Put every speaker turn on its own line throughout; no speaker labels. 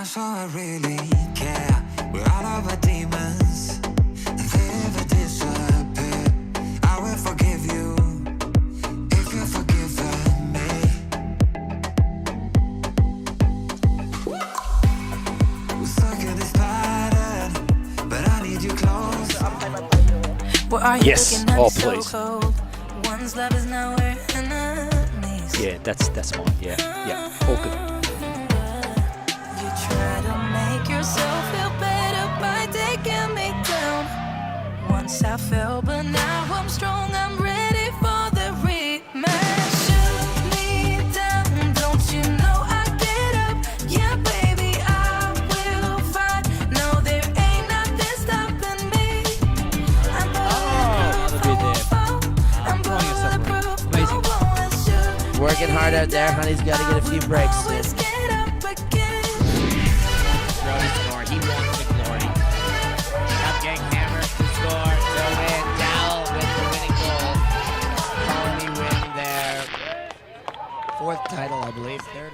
sure I really care. We're all of our demons. If they ever disappear, I will forgive you if you're forgiven me. We're stuck in this pattern, but I need you close.
Yes. Oh, please.
One's love is nowhere enemies.
Yeah, that's mine. Yeah, all good.
You try to make yourself feel better by taking me down. Once I fell, but now I'm strong. I'm ready for the rematch. Shoot me down, don't you know I get up? Yeah, baby, I will fight. No, there ain't nothing stopping me. I'm bulletproof. I'm bulletproof.
Amazing.
Working hard out there. Honey's got to get a few breaks.
Always get up again.
He wants the glory. Up getting hammered to score. To win. Dowell with the winning goal. Colony win there.
Fourth title, I believe. Third.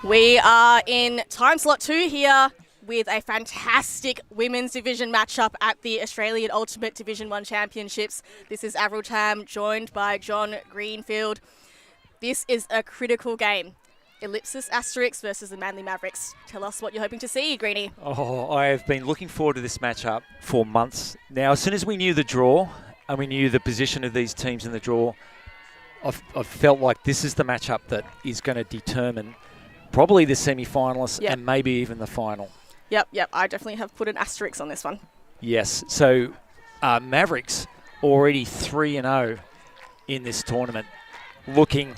We are in time slot 2 here with a fantastic women's division matchup at the Australian Ultimate Division 1 Championships. This is Avril Tam, joined by John Greenfield. This is a critical game. Ellipsis Asterisk versus the Manly Mavericks. Tell us what you're hoping to see, Greenie.
Oh, I have been looking forward to this matchup for months. Now, as soon as we knew the draw and we knew the position of these teams in the draw, I've felt like this is the matchup that is going to determine probably the semi-finalists and maybe even the final.
Yep. I definitely have put an asterisk on this one.
Yes. So Mavericks already 3-0 in this tournament, looking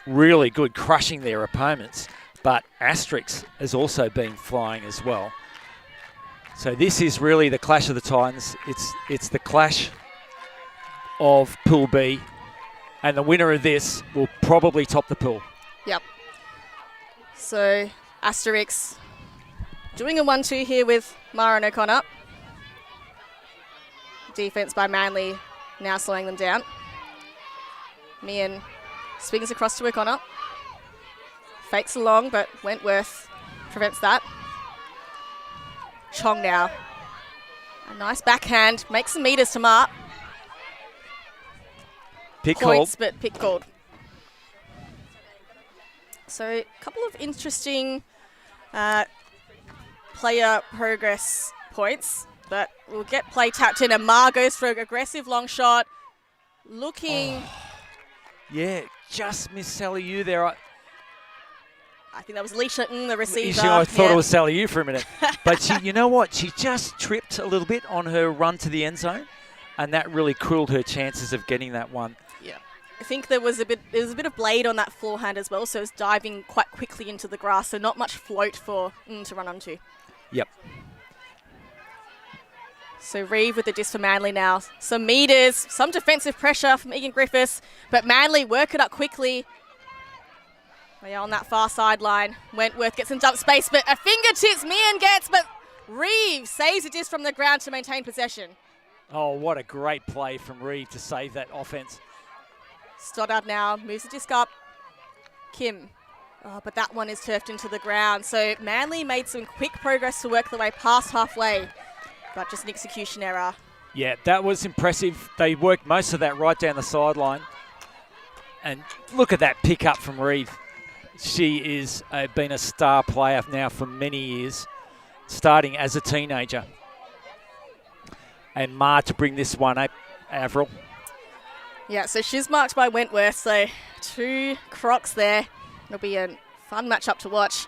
really good, crushing their opponents. But Asterisk has also been flying as well. So this is really the clash of the Titans. It's the clash of Pool B, and the winner of this will probably top the pool.
Yep. So Asterisk doing a 1-2 here with Mara O'Connor. Defense by Manly now slowing them down. Meehan swings across to O'Connor. Fakes along, but Wentworth prevents that. Chong now. A nice backhand. Makes some meters to Mark.
Pick
Points,
called.
but pick called. So a couple of interesting player progress points, but we'll get play tapped in, and Ma goes for an aggressive long shot. Looking...
Yeah, just missed Sally Yu there.
I think that was Leisha, the receiver.
I thought it was Sally Yu for a minute. But she, you know what? She just tripped a little bit on her run to the end zone, and that really cooled her chances of getting that one.
Yeah. I think there was a bit of blade on that forehand as well, so it's diving quite quickly into the grass, so not much float for to run onto.
Yep.
So Reeve with the disc for Manly now. Some meters, some defensive pressure from Egan Griffiths, but Manly work it up quickly. They are on that far sideline. Wentworth gets in dump space, but a fingertips Meehan gets, but Reeve saves the disc from the ground to maintain possession.
Oh, what a great play from Reeve to save that offense.
Stoddard now moves the disc up. Kim. Oh, but that one is turfed into the ground. So Manly made some quick progress to work their way past halfway, but just an execution error.
Yeah, that was impressive. They worked most of that right down the sideline. And look at that pick up from Reeve. She is been a star player now for many years, starting as a teenager. And Ma to bring this one up, Avril.
Yeah, so she's marked by Wentworth, so 2 Crocs there. It'll be a fun matchup to watch.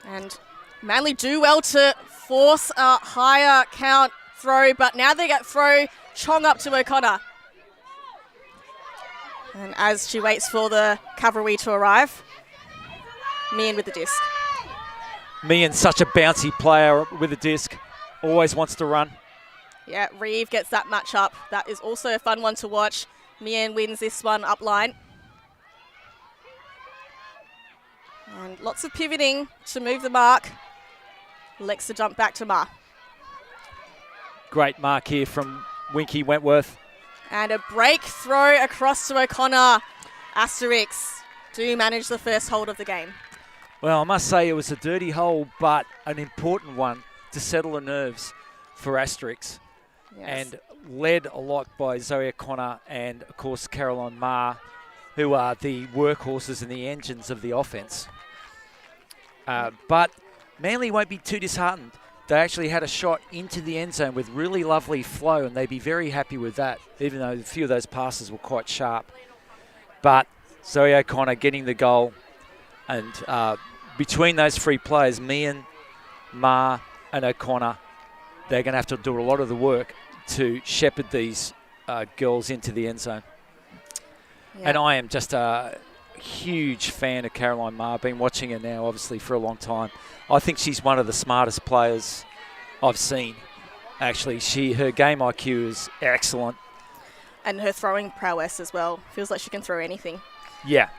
And Manly do well to force a higher count throw, but now they get throw Chong up to O'Connor. And as she waits for the cavalry to arrive, Meehan with the disc.
Meehan, such a bouncy player with a disc, always wants to run.
Yeah, Reeve gets that matchup. That is also a fun one to watch. Meehan wins this one up line. And lots of pivoting to move the mark. Lexa jump back to Ma.
Great mark here from Winky Wentworth.
And a break throw across to O'Connor. Asterisk do manage the first hold of the game.
Well, I must say it was a dirty hole, but an important one to settle the nerves for Asterisk.
Yes.
And led a lot by Zoe O'Connor and, of course, Caroline Marr, who are the workhorses and the engines of the offence. But Manly won't be too disheartened. They actually had a shot into the end zone with really lovely flow, and they'd be very happy with that, even though a few of those passes were quite sharp. But Zoe O'Connor getting the goal, and between those three players, Meehan, Marr and O'Connor, they're going to have to do a lot of the work to shepherd these girls into the end zone.
Yeah.
And I am just a huge fan of Caroline Marr. Been watching her now, obviously, for a long time. I think she's one of the smartest players I've seen. Actually, her game IQ is excellent.
And her throwing prowess as well. Feels like she can throw anything.
Yeah.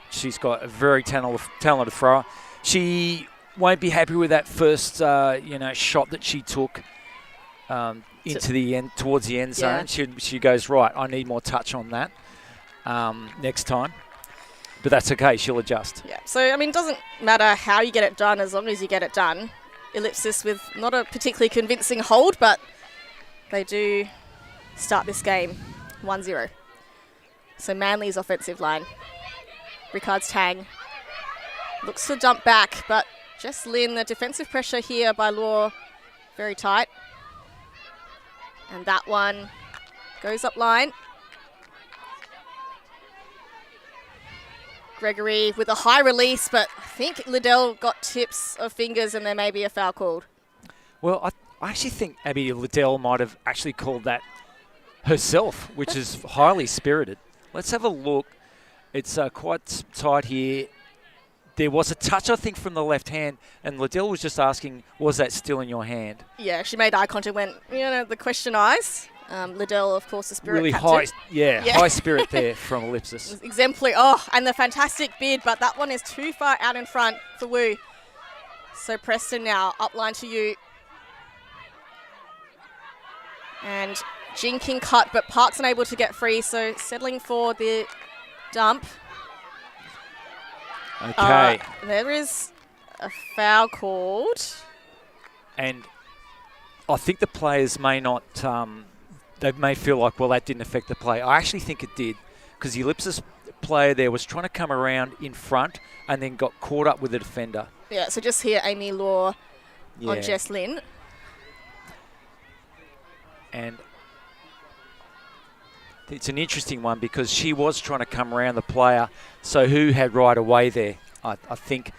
She's got a very talented thrower. She won't be happy with that first, shot that she took into the end, towards the end zone.
Yeah.
She goes, right, I need more touch on that next time. But that's okay, she'll adjust.
Yeah, so, I mean, it doesn't matter how you get it done as long as you get it done. Ellipsis with not a particularly convincing hold, but they do start this game 1-0. So Manly's offensive line. Ricard's Tang looks to jump back, but Jess Lynn, the defensive pressure here by Law, very tight. And that one goes up line. Gregory with a high release, but I think Liddell got tips of fingers and there may be a foul called.
Well, I actually think Abby Liddell might have actually called that herself, which is highly spirited. Let's have a look. It's quite tight here. There was a touch, I think, from the left hand, and Liddell was just asking, was that still in your hand?
Yeah, she made eye contact, went, the question eyes. Liddell, of course, the spirit
really
captain.
high spirit there from Ellipsis.
Exemplary. Oh, and the fantastic bid, but that one is too far out in front for Wu. So Preston now, up line to you. And jinking cut, but Park's unable to get free, so settling for the dump.
Okay.
There is a foul called.
And I think the players may not... they may feel like, well, that didn't affect the play. I actually think it did, because the Ellipsis player there was trying to come around in front and then got caught up with the defender.
Yeah, so just here, Amy Law on Jess Lynn.
And it's an interesting one because she was trying to come around the player, so who had right away there? I think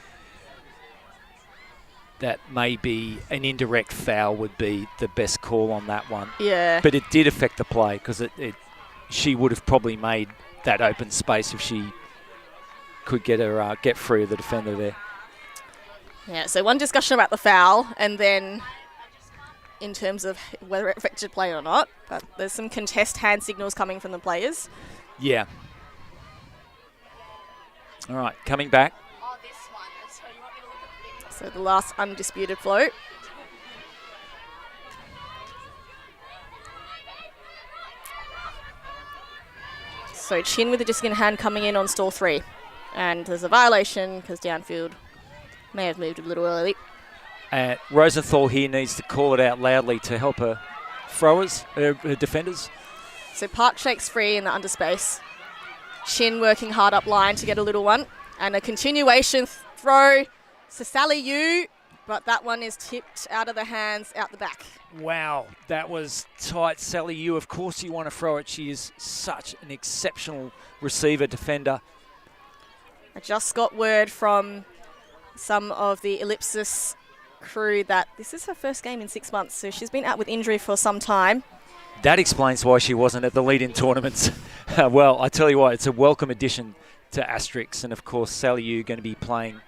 that maybe an indirect foul would be the best call on that one.
Yeah.
But it did affect the play because she would have probably made that open space if she could get free of the defender there.
Yeah, so one discussion about the foul and then in terms of whether it affected play or not, but there's some contest hand signals coming from the players.
Yeah. All right, coming back.
So the last undisputed float. So Chin with the disc in hand coming in on stall 3. And there's a violation because downfield may have moved a little early.
Rosenthal here needs to call it out loudly to help her throwers, her defenders.
So Park shakes free in the underspace. Chin working hard up line to get a little one. And a continuation throw. So Sally Yu, but that one is tipped out of the hands, out the back.
Wow, that was tight. Sally Yu, of course you want to throw it. She is such an exceptional receiver, defender.
I just got word from some of the Ellipsis crew that this is her first game in 6 months, so she's been out with injury for some time.
That explains why she wasn't at the lead-in tournaments. Well, I tell you what, it's a welcome addition to Asterisk, and of course Sally Yu going to be playing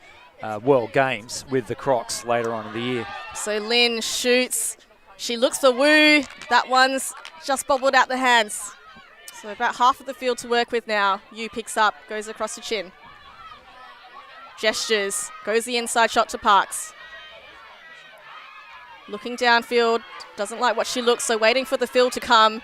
World Games with the Crocs later on in the year.
So Lynn shoots. She looks for Wu. That one's just bobbled out the hands. So about half of the field to work with now. Yu picks up, goes across the Chin. Gestures, goes the inside shot to Parks. Looking downfield, doesn't like what she looks, so waiting for the field to come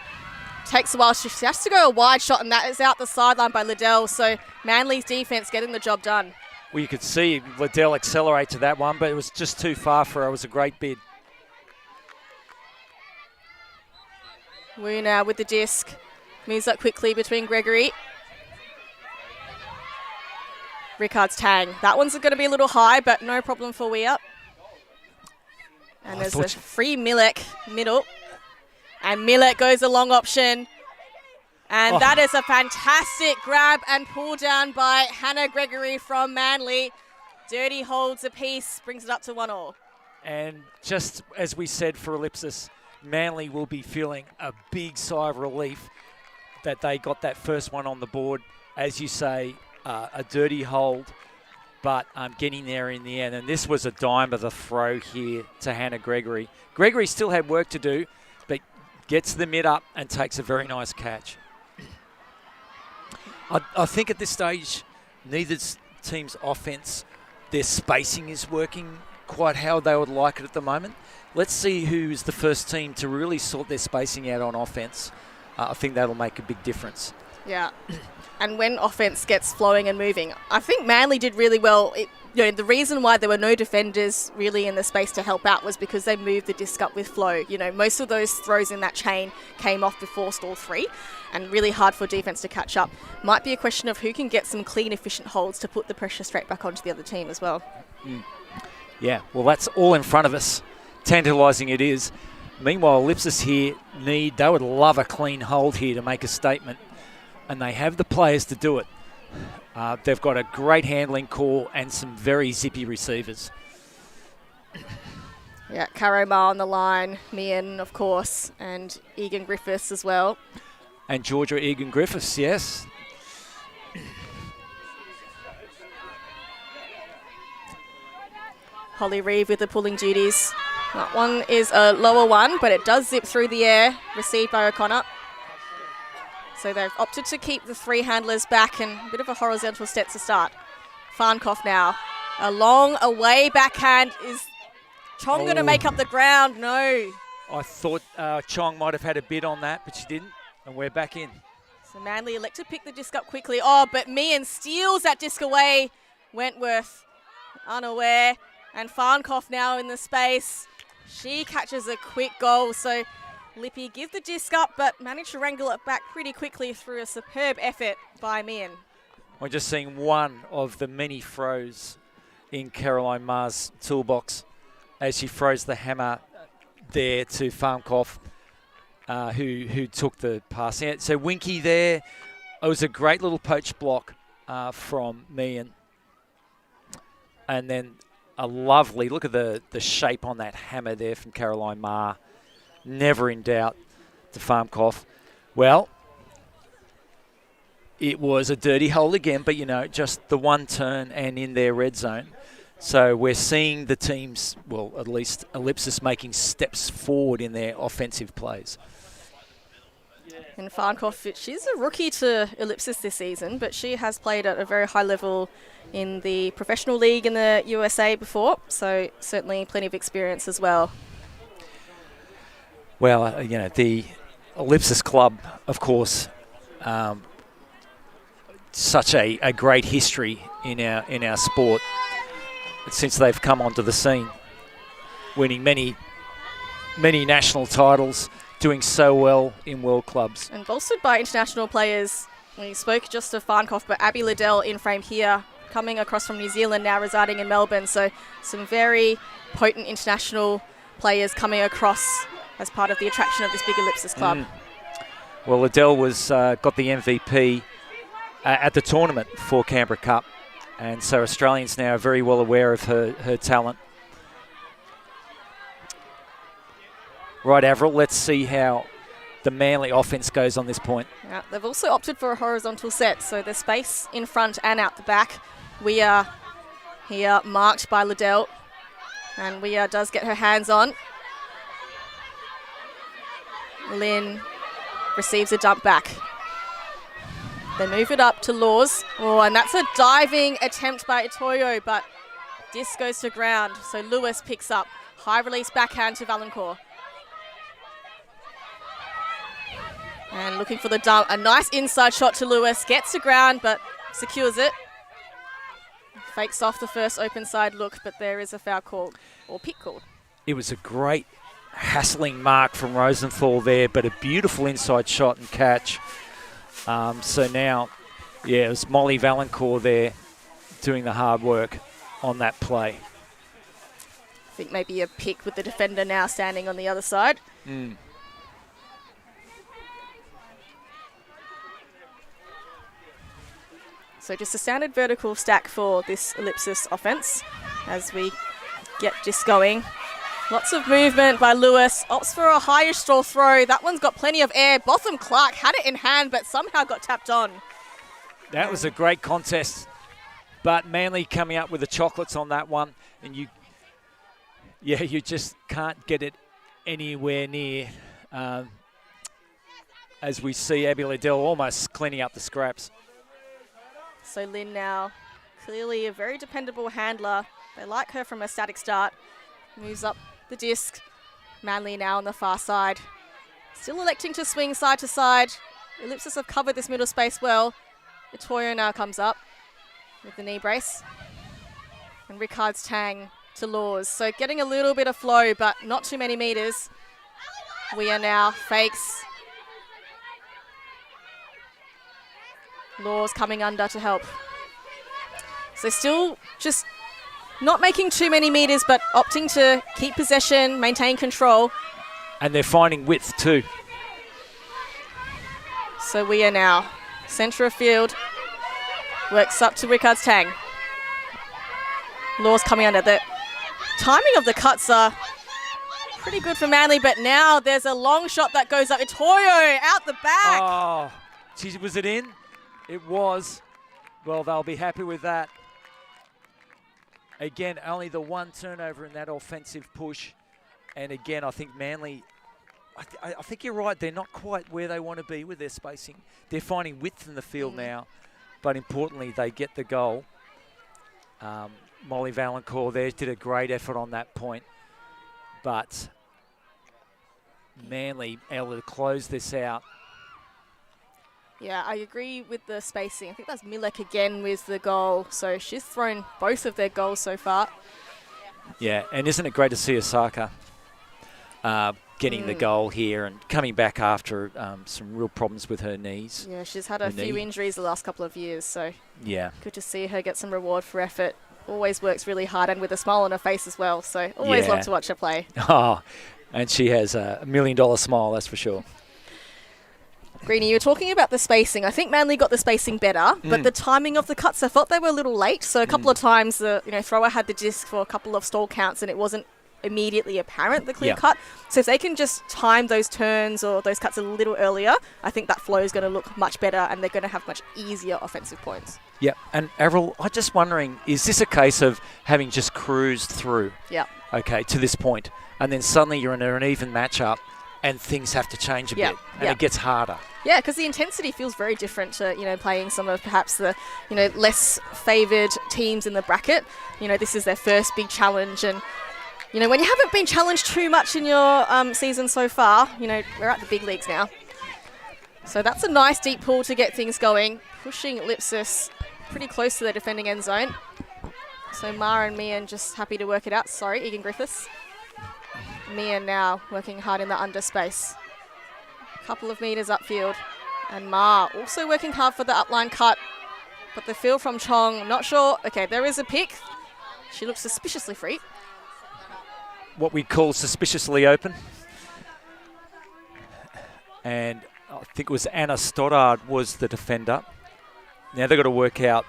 takes a while. She has to go a wide shot, and that is out the sideline by Liddell. So Manly's defense getting the job done.
Well, you could see Liddell accelerate to that one, but it was just too far for her. It was a great bid.
Wu now with the disc. Moves up quickly between Gregory. Rickard's tang. That one's going to be a little high, but no problem for Wee Up. And there's a free Milek middle. And Milek goes a long option. And that is a fantastic grab and pull down by Hannah Gregory from Manly. Dirty holds a piece, brings it up to 1-1.
And just as we said for Ellipsis, Manly will be feeling a big sigh of relief that they got that first one on the board. As you say, a dirty hold, but getting there in the end. And this was a dime of the throw here to Hannah Gregory. Gregory still had work to do, but gets the mid up and takes a very nice catch. I think at this stage, neither team's offense, their spacing is working quite how they would like it at the moment. Let's see who's the first team to really sort their spacing out on offense. I think that'll make a big difference.
Yeah. And when offense gets flowing and moving, I think Manly did really well. The reason why there were no defenders really in the space to help out was because they moved the disc up with flow. Most of those throws in that chain came off before stall 3, and really hard for defense to catch up. Might be a question of who can get some clean, efficient holds to put the pressure straight back onto the other team as well.
Yeah, well, that's all in front of us. Tantalising it is. Meanwhile, Ellipsis here they would love a clean hold here to make a statement, and they have the players to do it. They've got a great handling core and some very zippy receivers.
Yeah, Caro Ma on the line, Mian, of course, and Egan Griffiths as well.
And Georgia Egan Griffiths, yes.
Holly Reeve with the pulling duties. That one is a lower one, but it does zip through the air, received by O'Connor. So they've opted to keep the 3 handlers back, and a bit of a horizontal step to start. Farnkoff now. A long away backhand. Is Chong going to make up the ground? No.
I thought Chong might have had a bid on that, but she didn't, and we're back in.
So Manly elect to pick the disc up quickly. Oh, but Mian steals that disc away. Wentworth unaware, and Farnkoff now in the space. She catches a quick goal, so Lippy give the disc up, but managed to wrangle it back pretty quickly through a superb effort by Mian.
We're just seeing one of the many throws in Caroline Ma's toolbox as she throws the hammer there to Farnkoff, who took the pass out. So Winky there, it was a great little poach block from Mian. And then a lovely, look at the shape on that hammer there from Caroline Ma. Never in doubt to Farnkoff. Well, it was a dirty hole again, but just the one turn and in their red zone. So we're seeing the teams, well, at least Ellipsis, making steps forward in their offensive plays.
And Farnkoff, she's a rookie to Ellipsis this season, but she has played at a very high level in the professional league in the USA before, so certainly plenty of experience as well.
Well, the Ellipsis club, of course, such a great history in our sport since they've come onto the scene, winning many national titles, doing so well in world clubs.
And bolstered by international players. We spoke just of Farnkoff, but Abby Liddell in frame here, coming across from New Zealand, now residing in Melbourne. So some very potent international players coming across as part of the attraction of this big Ellipsis club.
Well, Liddell got the MVP at the tournament for Canberra Cup, and so Australians now are very well aware of her talent. Right, Avril, let's see how the Manly offense goes on this point.
Yeah, they've also opted for a horizontal set, so there's space in front and out the back. We are here marked by Liddell, and we does get her hands on. Lynn receives a dump back. They move it up to Laws. Oh, and that's a diving attempt by Itoyo, but disc goes to ground. So Lewis picks up. High release backhand to Valancourt. And looking for the dump. A nice inside shot to Lewis. Gets to ground, but secures it. Fakes off the first open side look, but there is a foul called, or pick called.
It was a great hassling mark from Rosenthal there, but a beautiful inside shot and catch. So now, yeah, it was Molly Valancourt there doing the hard work on that play.
I think maybe a pick with the defender now standing on the other side. So just a standard vertical stack for this Ellipsis offense as we get this going. Lots of movement by Lewis. Opts for a higher straw throw. That one's got plenty of air. Botham Clark had it in hand, but somehow got tapped on.
That was a great contest. But Manly coming up with the chocolates on that one. And you just can't get it anywhere near. As we see Abby Liddell almost cleaning up the scraps.
So Lynn now, clearly a very dependable handler. They like her from a static start. Moves up the disc. Manly now on the far side. Still electing to swing side to side. Ellipsis have covered this middle space well. Itoyo now comes up with the knee brace. And Rickard's tang to Laws. So getting a little bit of flow, but not too many meters. We are now fakes. Laws coming under to help. So still just not making too many meters, but opting to keep possession, maintain control.
And they're finding width too.
So we are now centre of field. Works up to Rickard's tang. Laws coming under. The timing of the cuts are pretty good for Manly, but now there's a long shot that goes up. Itoyo out the back.
Oh, geez, was it in? It was. Well, they'll be happy with that. Again, only the one turnover in that offensive push. And again, I think Manly, I think you're right, they're not quite where they want to be with their spacing. They're finding width in the field now, but importantly, they get the goal. Molly Valancourt there did a great effort on that point. But Manly able to close this out.
Yeah, I agree with the spacing. I think that's Milek again with the goal. So she's thrown both of their goals so far.
Yeah, and isn't it great to see Osaka getting the goal here and coming back after some real problems with her knees.
Yeah, she's had a few injuries the last couple of years. So
yeah,
good to see her get some reward for effort. Always works really hard and with a smile on her face as well. So always love to watch her play.
Oh, and she has a $1 million smile, that's for sure.
Greenie, you were talking about the spacing. I think Manly got the spacing better, but the timing of the cuts, I felt they were a little late. So a couple of times the thrower had the disc for a couple of stall counts and it wasn't immediately apparent, the clear cut. So if they can just time those turns or those cuts a little earlier, I think that flow is going to look much better and they're going to have much easier offensive points.
Yeah, and Avril, I'm just wondering, is this a case of having just cruised through, to this point, and then suddenly you're in an even matchup and things have to change a bit and it gets harder?
Yeah, because the intensity feels very different to, playing some of perhaps the, less favoured teams in the bracket. This is their first big challenge and, when you haven't been challenged too much in your season so far, we're at the big leagues now. So that's a nice deep pull to get things going, pushing Ellipsis pretty close to the defending end zone. So Ma and Mian just happy to work it out. Sorry, Egan Griffiths. Mian now working hard in the under space. Couple of meters upfield. And Ma also working hard for the upline cut. But the field from Chong, not sure. Okay, there is a pick. She looks suspiciously free.
What we call suspiciously open. And I think it was Anna Stoddard was the defender. Now they've got to work out,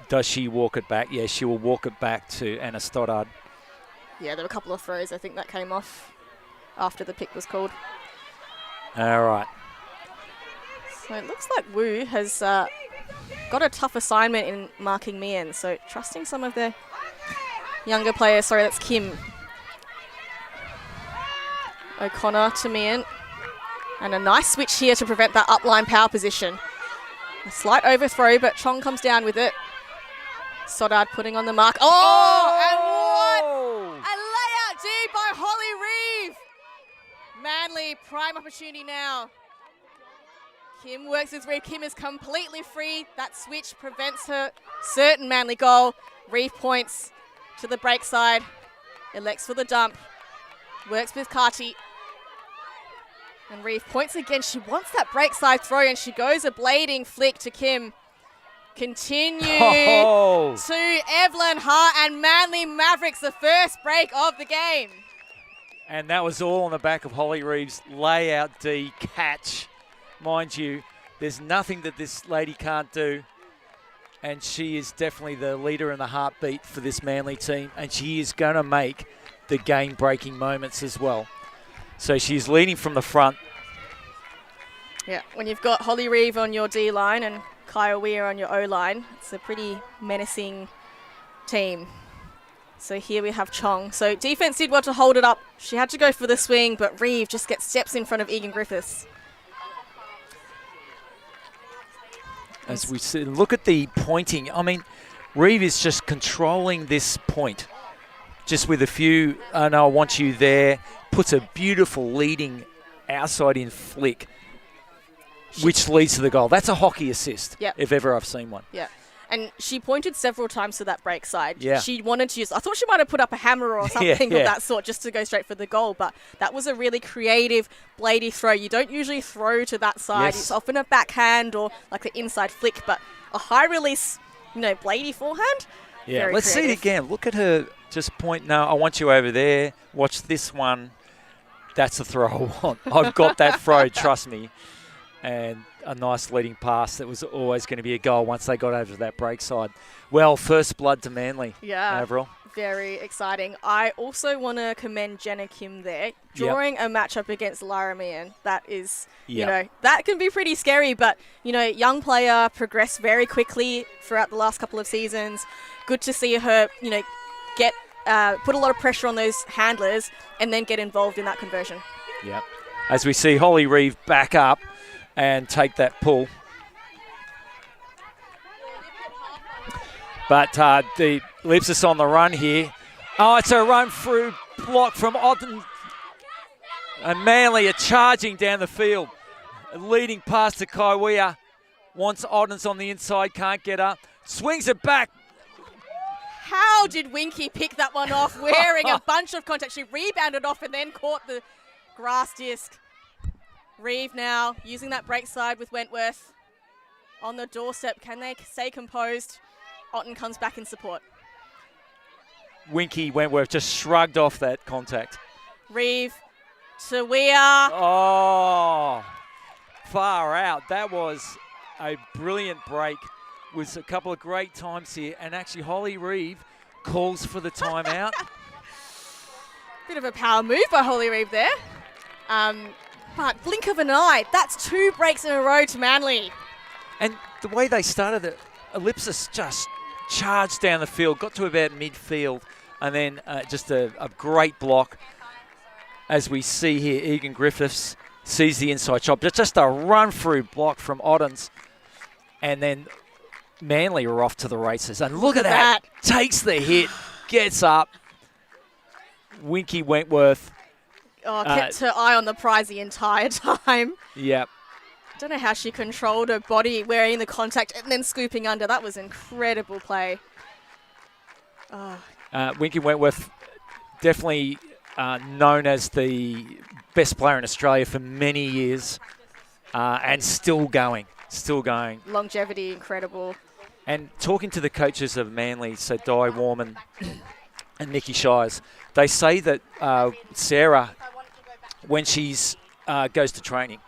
does she walk it back? Yeah, she will walk it back to Anna Stoddard.
Yeah, there were a couple of throws, I think, that came off after the pick was called.
All right.
So it looks like Wu has got a tough assignment in marking Mian, so trusting some of the younger players. Sorry, that's Kim. O'Connor to Mian. And a nice switch here to prevent that upline power position. A slight overthrow, but Chong comes down with it. Stoddard putting on the mark. Oh! And what? A layout deep by Holly Reeve. Manly, prime opportunity now. Kim works with Reeve. Kim is completely free. That switch prevents her certain Manly goal. Reeve points to the break side. Elects for the dump. Works with Carty. And Reeve points again. She wants that break side throw, and she goes a blading flick to Kim. Continue to Evelyn Hart and Manly Mavericks, the first break of the game.
And that was all on the back of Holly Reeves' layout D catch. Mind you, there's nothing that this lady can't do. And she is definitely the leader and the heartbeat for this Manly team. And she is going to make the game-breaking moments as well. So she's leading from the front.
Yeah, when you've got Holly Reeve on your D line and Kyle Weir on your O line, it's a pretty menacing team. So here we have Chong. So defense did well to hold it up. She had to go for the swing, but Reeve just gets steps in front of Egan Griffiths.
As we see, look at the pointing. I mean, Reeve is just controlling this point. Just with a few, oh no, I want you there. Puts a beautiful leading outside in flick, which leads to the goal. That's a hockey assist, if ever I've seen one.
Yeah. And she pointed several times to that break side.
Yeah.
She wanted to use, I thought she might have put up a hammer or something of that sort just to go straight for the goal, but that was a really creative, bladey throw. You don't usually throw to that side.
Yes.
It's often a backhand or like the inside flick, but a high release, bladey forehand.
Yeah,
Very
let's
creative.
see it again. Look at her just point. No, I want you over there. Watch this one. That's the throw I want. I've got that throw, trust me. And a nice leading pass that was always going to be a goal once they got over to that break side. Well, first blood to Manly, Avril.
Very exciting. I also want to commend Jenna Kim there, drawing a matchup against Lara Meehan. That is, that can be pretty scary, but, young player progressed very quickly throughout the last couple of seasons. Good to see her, get put a lot of pressure on those handlers and then get involved in that conversion.
Yep. As we see Holly Reeve back up and take that pull. But the Ellipsis on the run here. Oh, it's a run through block from Otten. And Manly are charging down the field. A leading pass to Kaiwea. Wants Otten's on the inside, can't get up. Swings it back.
How did Winky pick that one off wearing a bunch of contact? She rebounded off and then caught the grass disc. Reeve now using that break side with Wentworth on the doorstep. Can they stay composed? Otten comes back in support.
Winky Wentworth just shrugged off that contact.
Reeve to Weir.
Oh, far out. That was a brilliant break with a couple of great times here. And actually, Holly Reeve calls for the timeout.
Bit of a power move by Holly Reeve there. But blink of an eye, that's 2 breaks in a row to Manly.
And the way they started it, Ellipsis just charged down the field, got to about midfield, and then just a great block. As we see here, Egan Griffiths sees the inside shot, but just a run-through block from Ottens. And then Manly are off to the races. And look at that. Takes the hit, gets up. Winky Wentworth.
Oh, kept her eye on the prize the entire time.
Yep.
Don't know how she controlled her body wearing the contact and then scooping under. That was incredible play. Oh.
Winky Wentworth, definitely known as the best player in Australia for many years, and still going.
Longevity, incredible.
And talking to the coaches of Manly, so Di Warman and Nikki Shires, they say that Sarah, when she's goes to training,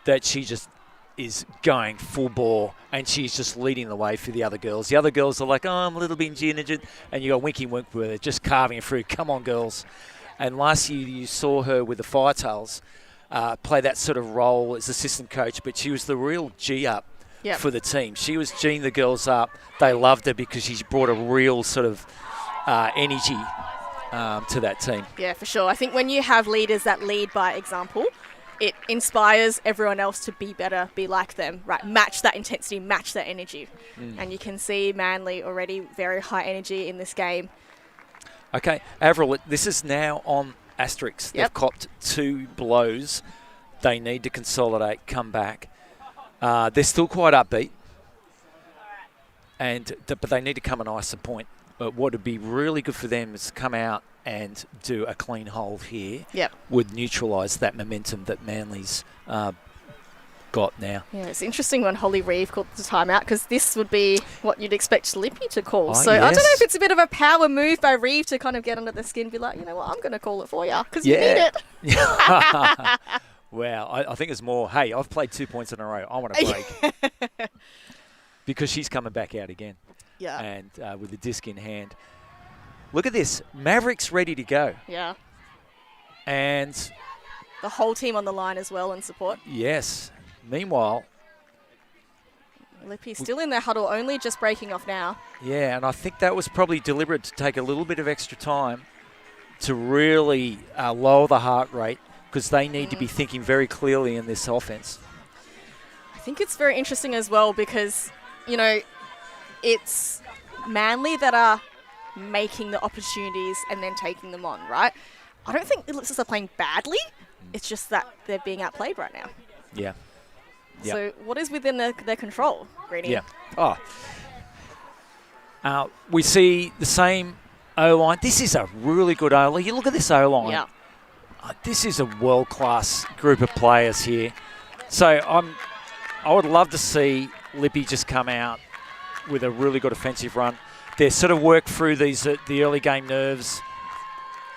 that she just is going full bore and she's just leading the way for the other girls. The other girls are like, oh, I'm a little bit injured. And you got Winky Wentworth just carving it through. Come on, girls. And last year you saw her with the Firetails play that sort of role as assistant coach, but she was the real G-up for the team. She was G'ing the girls up. They loved her because she brought a real sort of energy to that team.
Yeah, for sure. I think when you have leaders that lead by example, it inspires everyone else to be better, be like them, right? Match that intensity, match that energy. And you can see Manly already very high energy in this game.
Okay, Avril, this is now on Asterisk. They've copped 2 blows. They need to consolidate, come back. They're still quite upbeat, but they need to come and ice the point. But what would be really good for them is to come out and do a clean hold here.
Yep.
Would neutralise that momentum that Manly's got now.
Yeah, it's interesting when Holly Reeve called the timeout because this would be what you'd expect Lippy to call. So
yes.
I don't know if it's a bit of a power move by Reeve to kind of get under the skin and be like, you know what, I'm going to call it for you because you need it.
Well, I think it's more, hey, I've played 2 points in a row. I want a break. Because she's coming back out again.
Yeah.
And with the disc in hand. Look at this. Mavericks ready to go.
Yeah.
And
the whole team on the line as well in support.
yes. Meanwhile,
Lippy still in their huddle, only just breaking off now.
yeah, and I think that was probably deliberate to take a little bit of extra time to really lower the heart rate because they need to be thinking very clearly in this offense.
I think it's very interesting as well because, you know, it's Manly that are making the opportunities and then taking them on, right? I don't think Ellipsis are playing badly. It's just that they're being outplayed right now.
Yeah. Yep.
So what is within their control, Greenie?
Yeah. We see the same O-line. This is a really good O-line. You look at this O-line.
Yeah.
This is a world-class group of players here. So I would love to see Lippy just come out with a really good offensive run. They're sort of worked through the early game nerves.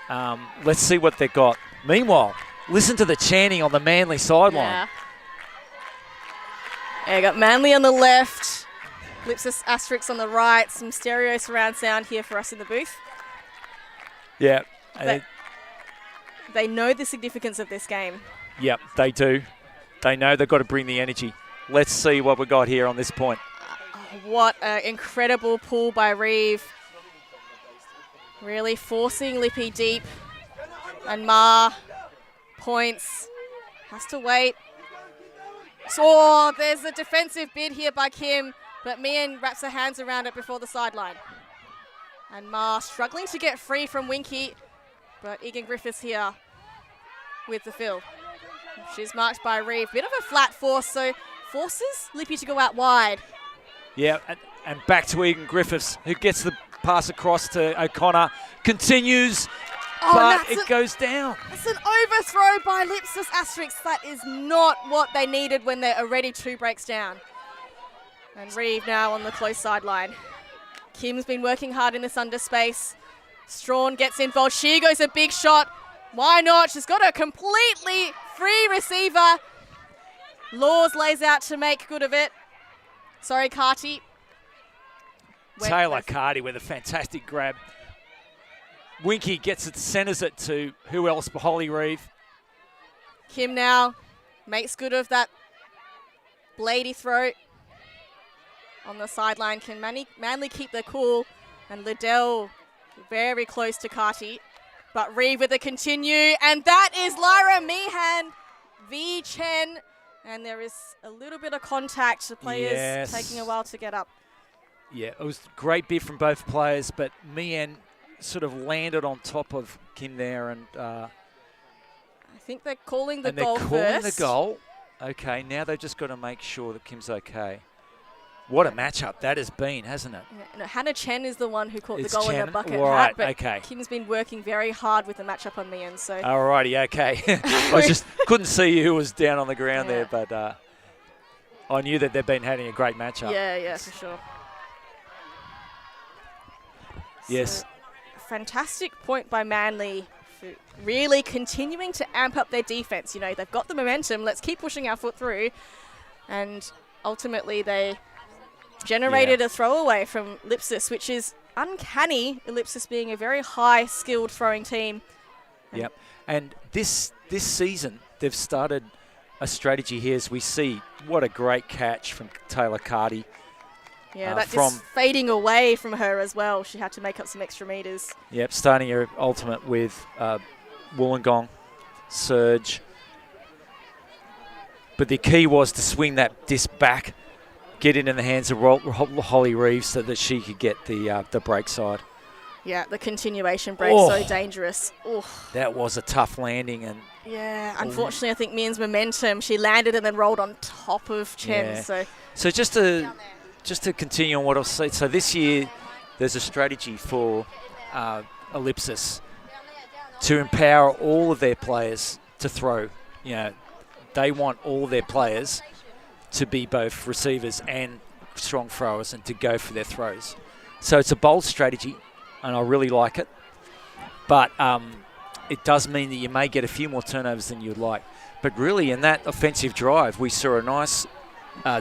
Let's see what they've got. Meanwhile, listen to the chanting on the Manly sideline.
Yeah, got Manly on the left, Ellipsis Asterisk on the right, some stereo surround sound here for us in the booth.
Yeah.
They know the significance of this game.
Yep, they do. They know they've got to bring the energy. Let's see what we got here on this point.
What an incredible pull by Reeve. Really forcing Lippy deep. And Ma points. Has to wait. So there's a defensive bid here by Kim, but Mian wraps her hands around it before the sideline. And Ma struggling to get free from Winky, but Egan Griffiths here with the fill. She's marked by Reeve. Bit of a flat force, so forces Lippy to go out wide.
Yeah, and back to Egan Griffiths, who gets the pass across to O'Connor. Continues, but it goes down.
It's an overthrow by Ellipsis Asterisk. That is not what they needed when they're already 2 breaks down. And Reeve now on the close sideline. Kim's been working hard in this underspace. Strawn gets involved. She goes a big shot. Why not? She's got a completely free receiver. Laws lays out to make good of it. Sorry, Carty.
Taylor Carty with a fantastic grab. Winky gets it, centres it to who else but Holly Reeve.
Kim now makes good of that bladey throw on the sideline. Can Manly keep their cool? And Liddell very close to Carty. But Reeve with a continue. And that is Lyra Meehan v. Chen. And there is a little bit of contact. The players taking a while to get up.
Yeah, it was a great bit from both players, but Meehan sort of landed on top of Kim there. And
I think they're calling the goal first.
They're calling the goal. Okay, now they've just got to make sure that Kim's okay. What a matchup that has been, hasn't it?
Yeah, no, Hannah Chen is the one who caught the goal
Chen?
in the bucket
right,
hat, but
okay.
Kim's been working very hard with the matchup on Meehan. So.
Alrighty, okay. I just couldn't see who was down on the ground there, but I knew that they've been having a great matchup.
Yeah, for sure.
Yes.
So, fantastic point by Manly for really continuing to amp up their defense. You know, they've got the momentum. Let's keep pushing our foot through. And ultimately they generated a throwaway from Ellipsis, which is uncanny. Ellipsis being a very high-skilled throwing team.
Yep. And this season, they've started a strategy here as we see. What a great catch from Taylor Carty.
Yeah, that's just fading away from her as well. She had to make up some extra meters.
Yep, starting her ultimate with Wollongong, surge. But the key was to swing that disc back, get it in the hands of Holly Reeve so that she could get the break side.
Yeah, the continuation break, so dangerous. Oof.
That was a tough landing, and
Yeah, unfortunately, I think Mian's momentum, she landed and then rolled on top of Chen.
Yeah. So just to continue on what I've said, so this year there's a strategy for Ellipsis to empower all of their players to throw. They want all their players to be both receivers and strong throwers and to go for their throws. So it's a bold strategy, and I really like it. But it does mean that you may get a few more turnovers than you'd like. But really, in that offensive drive, we saw a nice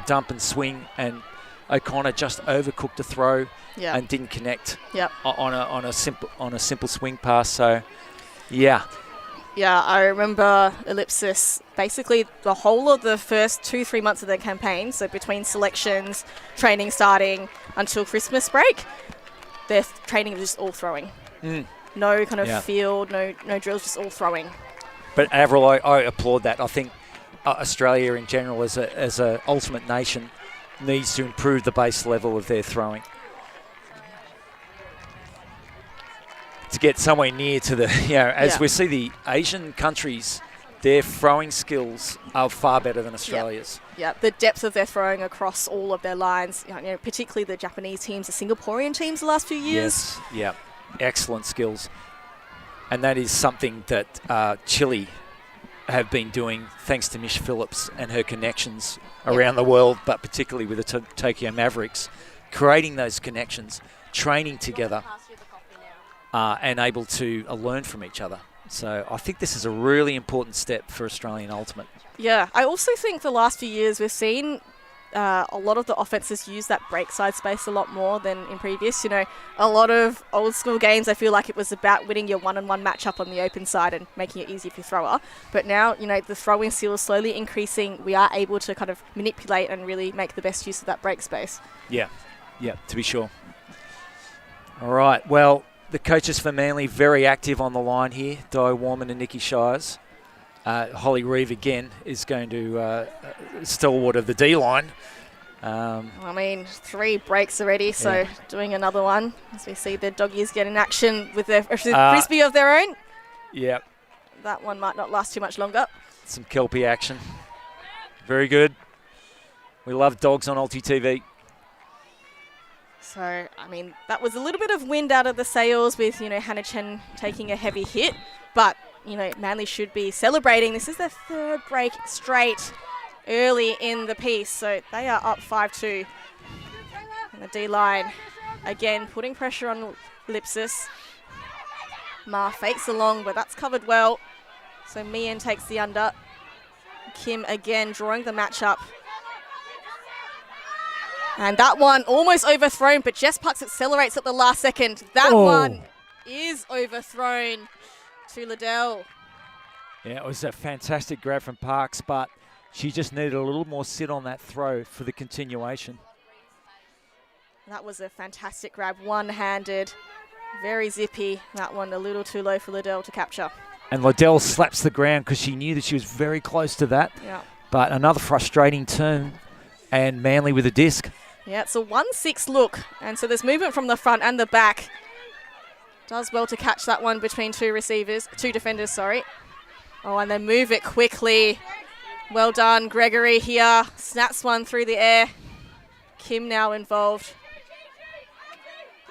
dump and swing, and O'Connor just overcooked a throw and didn't connect on a simple swing pass. So, yeah.
Yeah, I remember Ellipsis, basically the whole of the first 2-3 months of their campaign, so between selections, training starting until Christmas break, their training was just all throwing. No kind of field, no drills, just all throwing.
But Avril, I applaud that. I think Australia in general as a ultimate nation needs to improve the base level of their throwing. To get somewhere near to the, as we see the Asian countries, their throwing skills are far better than Australia's.
Yeah, the depth of their throwing across all of their lines, particularly the Japanese teams, the Singaporean teams the last few years.
Yes, excellent skills. And that is something that Chile have been doing thanks to Mish Phillips and her connections around the world, but particularly with the Tokyo Mavericks, creating those connections, training together, and able to learn from each other. So I think this is a really important step for Australian Ultimate. Yeah,
I also think the last few years we've seen a lot of the offenses use that break side space a lot more than in previous. A lot of old school games, I feel like it was about winning your one-on-one matchup on the open side and making it easy for your thrower. But now, the throwing skill is slowly increasing. We are able to kind of manipulate and really make the best use of that break space. Yeah, to be sure. All right, well, the coaches for Manly very active on the line here, Di Warman and Nikki Shires. Holly Reeve again is going to stalwart of the D-line. 3 breaks already, so doing another one as we see the doggies get in action with their Frisbee of their own. Yep. That one might not last too much longer. Some Kelpie action. Very good. We love dogs on ULTI.TV. So, that was a little bit of wind out of the sails with, Hannah Chen taking a heavy hit. But, Manly should be celebrating. This is their 3rd break straight early in the piece. So, they are up 5-2. And the D-line, again, putting pressure on Ellipsis. Ma fakes along, but that's covered well. So, Mian takes the under. Kim, again, drawing the matchup. And that one almost overthrown, but Jess Pucks accelerates at the last second. That one is overthrown to Liddell. Yeah, it was a fantastic grab from Parks, but she just needed a little more sit on that throw for the continuation. That was a fantastic grab, one-handed, very zippy. That one a little too low for Liddell to capture. And Liddell slaps the ground because she knew that she was very close to that. Yeah. But another frustrating turn, and Manly with a disc. Yeah, it's a 1-6 look, and so there's movement from the front and the back. Does well to catch that one between two defenders. Oh, and then move it quickly. Well done, Gregory here. Snaps one through the air. Kim now involved.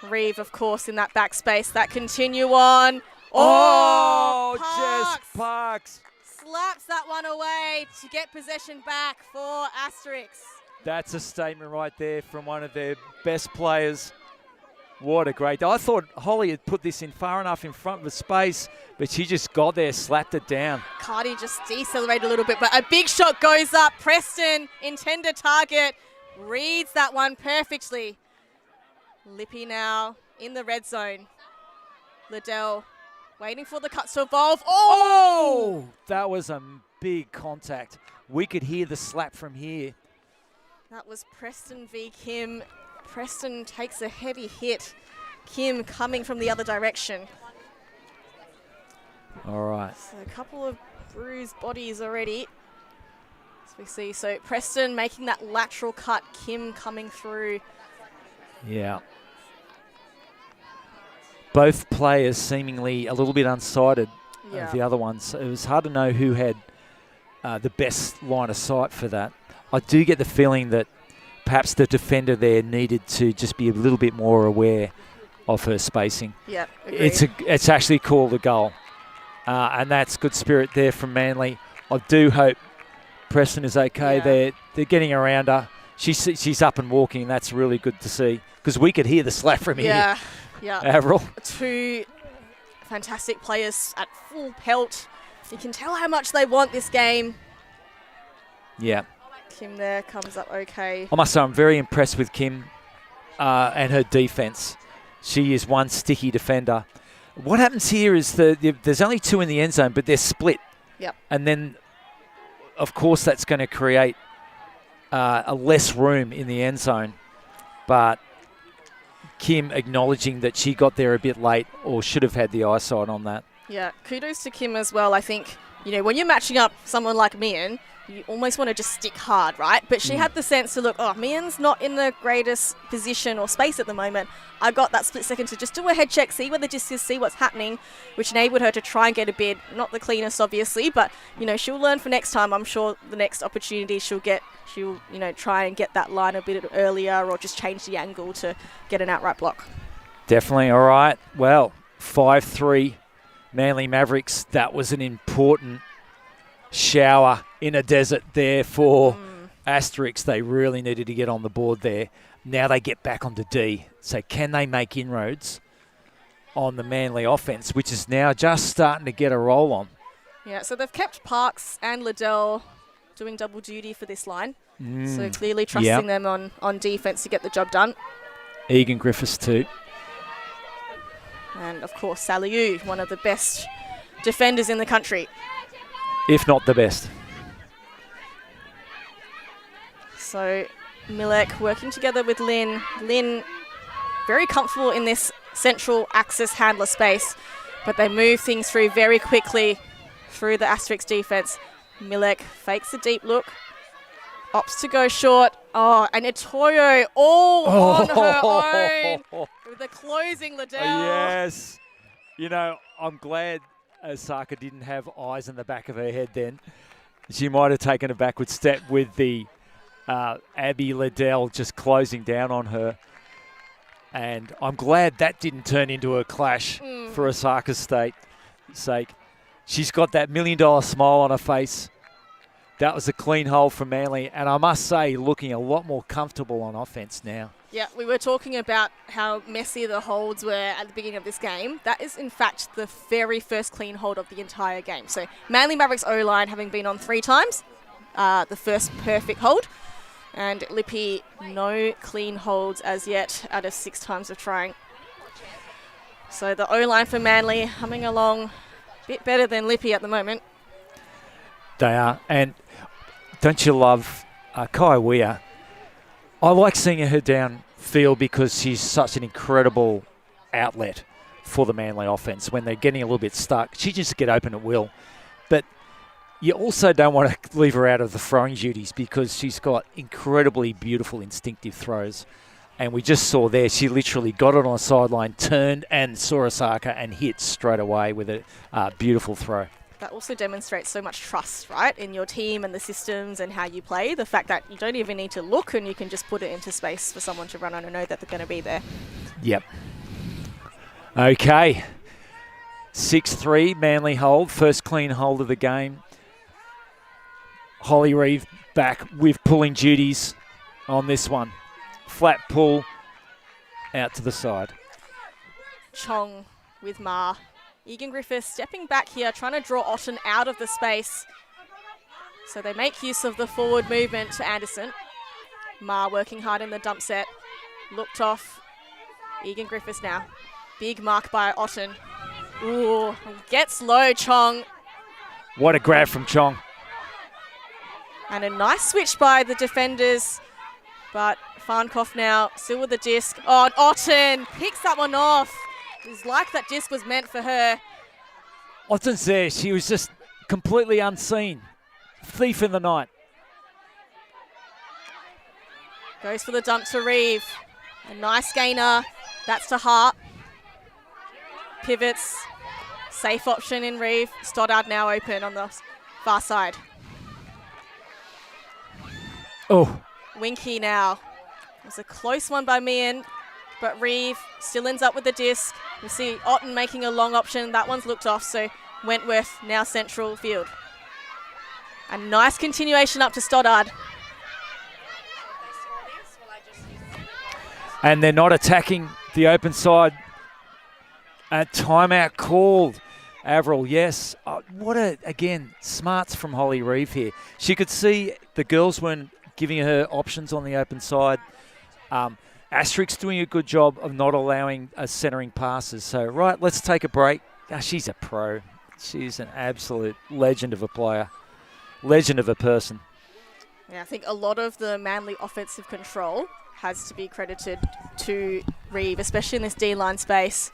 Reeve, of course, in that backspace. That continue on. Oh, Jess Parks slaps that one away to get possession back for Asterisk. That's a statement right there from one of their best players. What a great day. I thought Holly had put this in far enough in front of the space, but she just got there, slapped it down. Cardi just decelerated a little bit, but a big shot goes up. Preston, intended target, reads that one perfectly. Lippy now in the red zone. Liddell waiting for the cuts to evolve. Oh! That was a big contact. We could hear the slap from here. That was Preston v. Kim. Preston takes a heavy hit. Kim coming from the other direction. All right. So a couple of bruised bodies already. As we see, so Preston making that lateral cut. Kim coming through. Yeah.
both players seemingly a little bit unsighted
Yeah.
of the other ones. It was hard to know who had the best line of sight for that. I do get the feeling that perhaps the defender there needed to just be a little bit more aware of her spacing.
Yeah, agreed.
It's actually called a goal. And that's good spirit there from Manly. I do hope Preston is okay.
Yeah.
They're getting around her. She's up and walking. That's really good to see because we could hear the slap from here.
Yeah.
Avril.
Two fantastic players at full pelt. You can tell how much they want this game.
Yeah.
Kim there comes up okay.
I must say I'm very impressed with Kim and her defence. She is one sticky defender. What happens here is there's only two in the end zone, but they're split.
Yep.
And then, of course, that's going to create a less room in the end zone. But Kim acknowledging that she got there a bit late or should have had the eyesight on that.
Yeah, kudos to Kim as well. I think, when you're matching up someone like Mian, you almost want to just stick hard, right? But she had the sense to look, Mian's not in the greatest position or space at the moment. I got that split second to just do a head check, see where the disc is, see what's happening, which enabled her to try and get a bid. Not the cleanest, obviously, but, she'll learn for next time. I'm sure the next opportunity she'll try and get that line a bit earlier or just change the angle to get an outright block.
Definitely. All right. Well, 5-3 Manly Mavericks. That was an important shower in a desert there for Asterisk. They really needed to get on the board there. Now they get back onto D. So can they make inroads on the Manly offense, which is now just starting to get a roll on?
Yeah, so they've kept Parks and Liddell doing double duty for this line. So clearly trusting them on defense to get the job done.
Egan Griffiths too.
And, of course, Saliu, one of the best defenders in the country.
If not the best.
So Milek working together with Lynn. Lynn very comfortable in this central axis handler space, but they move things through very quickly through the Asterisk defense. Milek fakes a deep look, opts to go short. Oh, and Etoyo all on her own with the closing Liddell.
Yes. I'm glad Osaka didn't have eyes in the back of her head then. She might have taken a backward step with the Abby Liddell just closing down on her. And I'm glad that didn't turn into a clash for Osaka's sake. She's got that $1 million smile on her face. That was a clean hole from Manly. And I must say, looking a lot more comfortable on offense now.
Yeah, we were talking about how messy the holds were at the beginning of this game. That is, in fact, the very first clean hold of the entire game. So Manly Mavericks O-line having been on 3 times, the first perfect hold. And Lippy, no clean holds as yet out of 6 times of trying. So the O-line for Manly humming along a bit better than Lippy at the moment.
They are. And don't you love Kai Weir? I like seeing her downfield because she's such an incredible outlet for the Manly offense. When they're getting a little bit stuck, she just get open at will. But you also don't want to leave her out of the throwing duties because she's got incredibly beautiful instinctive throws. And we just saw there, she literally got it on the sideline, turned and saw Osaka and hit straight away with a beautiful throw.
That also demonstrates so much trust, right, in your team and the systems and how you play. The fact that you don't even need to look and you can just put it into space for someone to run on and know that they're going to be there.
Yep. Okay. 6-3, Manly hold. First clean hold of the game. Holly Reeve back with pulling duties on this one. Flat pull out to the side.
Chong with Ma. Egan Griffiths stepping back here, trying to draw Otten out of the space. So they make use of the forward movement to Anderson. Ma working hard in the dump set. Looked off. Egan Griffiths now. Big mark by Otten. Ooh, gets low, Chong.
What a grab from Chong.
And a nice switch by the defenders. But Farnkoff now still with the disc. Oh, and Otten picks that one off. It's like that disc was meant for her.
Otten's there. She was just completely unseen. Thief in the night.
Goes for the dump to Reeve. A nice gainer. That's to Hart. pivots. Safe option in Reeve. Stoddard now open on the far side.
Oh,
Winky now. It was a close one by Meehan, but Reeve still ends up with the disc. We see Otten making a long option. That one's looked off, so Wentworth now central field. A nice continuation up to Stoddard.
and they're not attacking the open side. A timeout called. Avril, yes. Again, smarts from Holly Reeve here. She could see the girls weren't giving her options on the open side. Asterisk's doing a good job of not allowing centering passes. So, right, let's take a break. She's a pro. She's an absolute legend of a player. Legend of a person.
Yeah, I think a lot of the Manly offensive control has to be credited to Reeve, especially in this D-line space.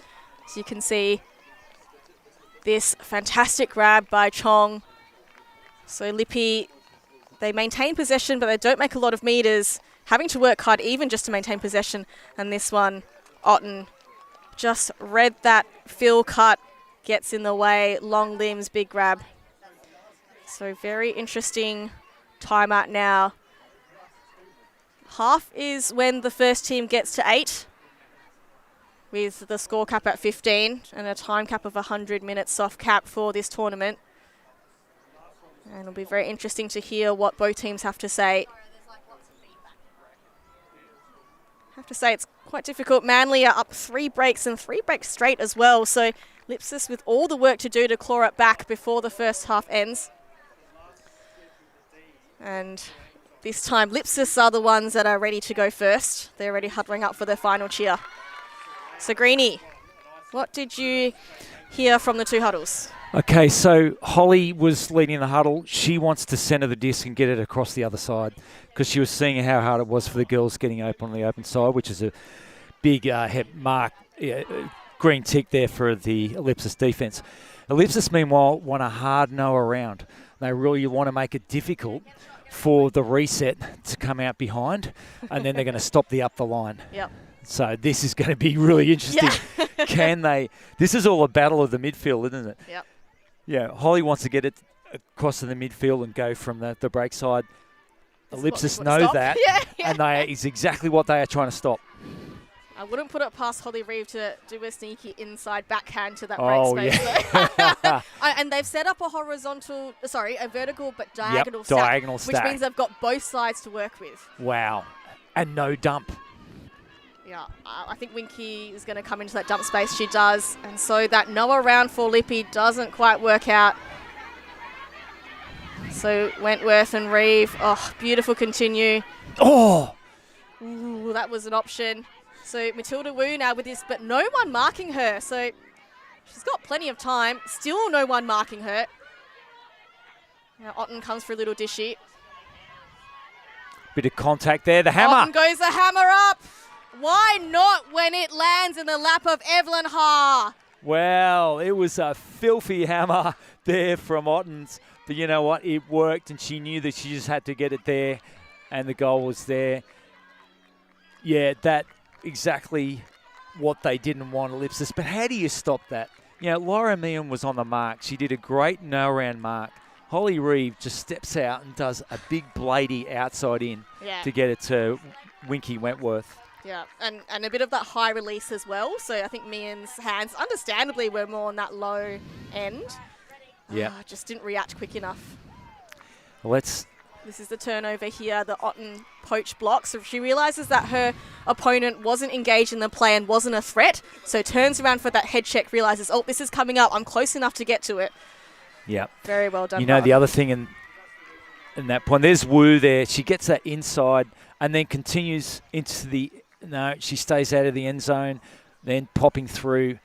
So you can see this fantastic grab by Chong. So Lippy, they maintain possession, but they don't make a lot of meters, having to work hard even just to maintain possession. And this one, Otten just read that fill cut, gets in the way, long limbs, big grab. So very interesting timeout now. Half is when the first team gets to 8, with the score cap at 15 and a time cap of 100 minutes soft cap for this tournament. And it'll be very interesting to hear what both teams have to say. I have to say it's quite difficult. Manly are up 3 breaks and 3 breaks straight as well. So Ellipsis with all the work to do to claw it back before the first half ends. And this time Ellipsis are the ones that are ready to go first. They're already huddling up for their final cheer. So Greenie, what did you hear from the two huddles?
Okay, so Holly was leading the huddle. She wants to centre the disc and get it across the other side because she was seeing how hard it was for the girls getting open on the open side, which is a big green tick there for the Ellipsis defence. Ellipsis, meanwhile, want a hard no around. They really want to make it difficult for the reset to come out behind, and then they're going to stop the up the line.
Yep.
So this is going to be really interesting.
Yeah.
Can they? This is all a battle of the midfield, isn't it?
Yep.
Yeah, Holly wants to get it across to the midfield and go from the break side. Ellipsis know that, and that is exactly what they are trying to stop.
I wouldn't put it past Holly Reeve to do a sneaky inside backhand to that break space.
Yeah.
And they've set up a vertical but diagonal stack, which means they've got both sides to work with.
Wow. And no dump.
Yeah, I think Winky is going to come into that dump space. She does. And so that no around for Lippy doesn't quite work out. So Wentworth and Reeve, beautiful continue.
Oh!
Ooh, that was an option. So Matilda Wu now with this, but no one marking her. So she's got plenty of time. Still no one marking her. Now Otten comes for a little dishy.
Bit of contact there. The hammer.
Otten goes the hammer up. Why not when it lands in the lap of Evelyn Ha?
Well, it was a filthy hammer there from Otten's. But you know what? It worked, and she knew that she just had to get it there, and the goal was there. Yeah, that exactly what they didn't want, Ellipsis. But how do you stop that? You know, Laura Meehan was on the mark. She did a great no-round mark. Holly Reeve just steps out and does a big bladey outside in to get it to Winky Wentworth.
Yeah, and a bit of that high release as well. So I think Meehan's hands, understandably, were more on that low end.
Yeah.
Just didn't react quick enough.
This
is the turnover here, the Otten poach block. So she realises that her opponent wasn't engaged in the play and wasn't a threat. So turns around for that head check, realises, this is coming up. I'm close enough to get to it.
Yeah.
Very well done.
You know, the other thing in that point, there's Wu there. She gets that inside and then continues into the... No, she stays out of the end zone, then popping through.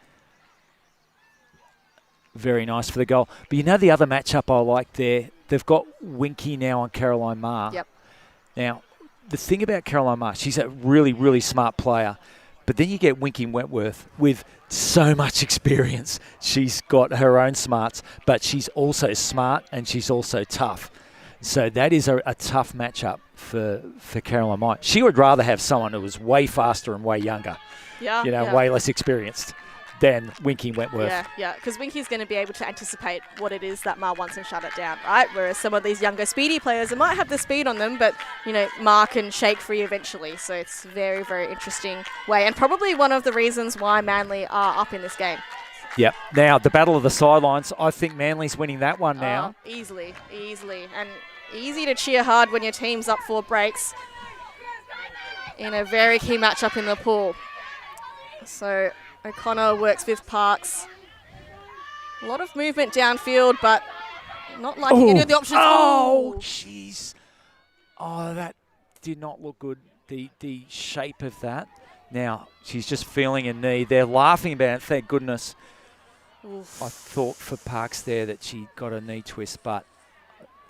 Very nice for the goal. But you know the other matchup I like there? They've got Winky now on Caroline Marr.
Yep.
Now, the thing about Caroline Marr, she's a really, really smart player. But then you get Winky Wentworth with so much experience. She's got her own smarts, but she's also smart and she's also tough. So that is a tough matchup for Caroline Marr. She would rather have someone who was way faster and way younger, way less experienced. than Winky Wentworth.
Yeah, because Winky's going to be able to anticipate what it is that Ma wants and shut it down, right? Whereas some of these younger, speedy players, they might have the speed on them, but, Ma can shake free eventually. So it's very, very interesting way, and probably one of the reasons why Manly are up in this game.
Yep. Now, the battle of the sidelines, I think Manly's winning that one now.
Easily. And easy to cheer hard when your team's up 4 breaks in a very key matchup in the pool. So O'Connor works with Parks. A lot of movement downfield, but not liking any of the options.
Oh, jeez. Oh, that did not look good, the shape of that. Now, she's just feeling a knee. They're laughing about it, thank goodness.
Oof.
I thought for Parks there that she got a knee twist, but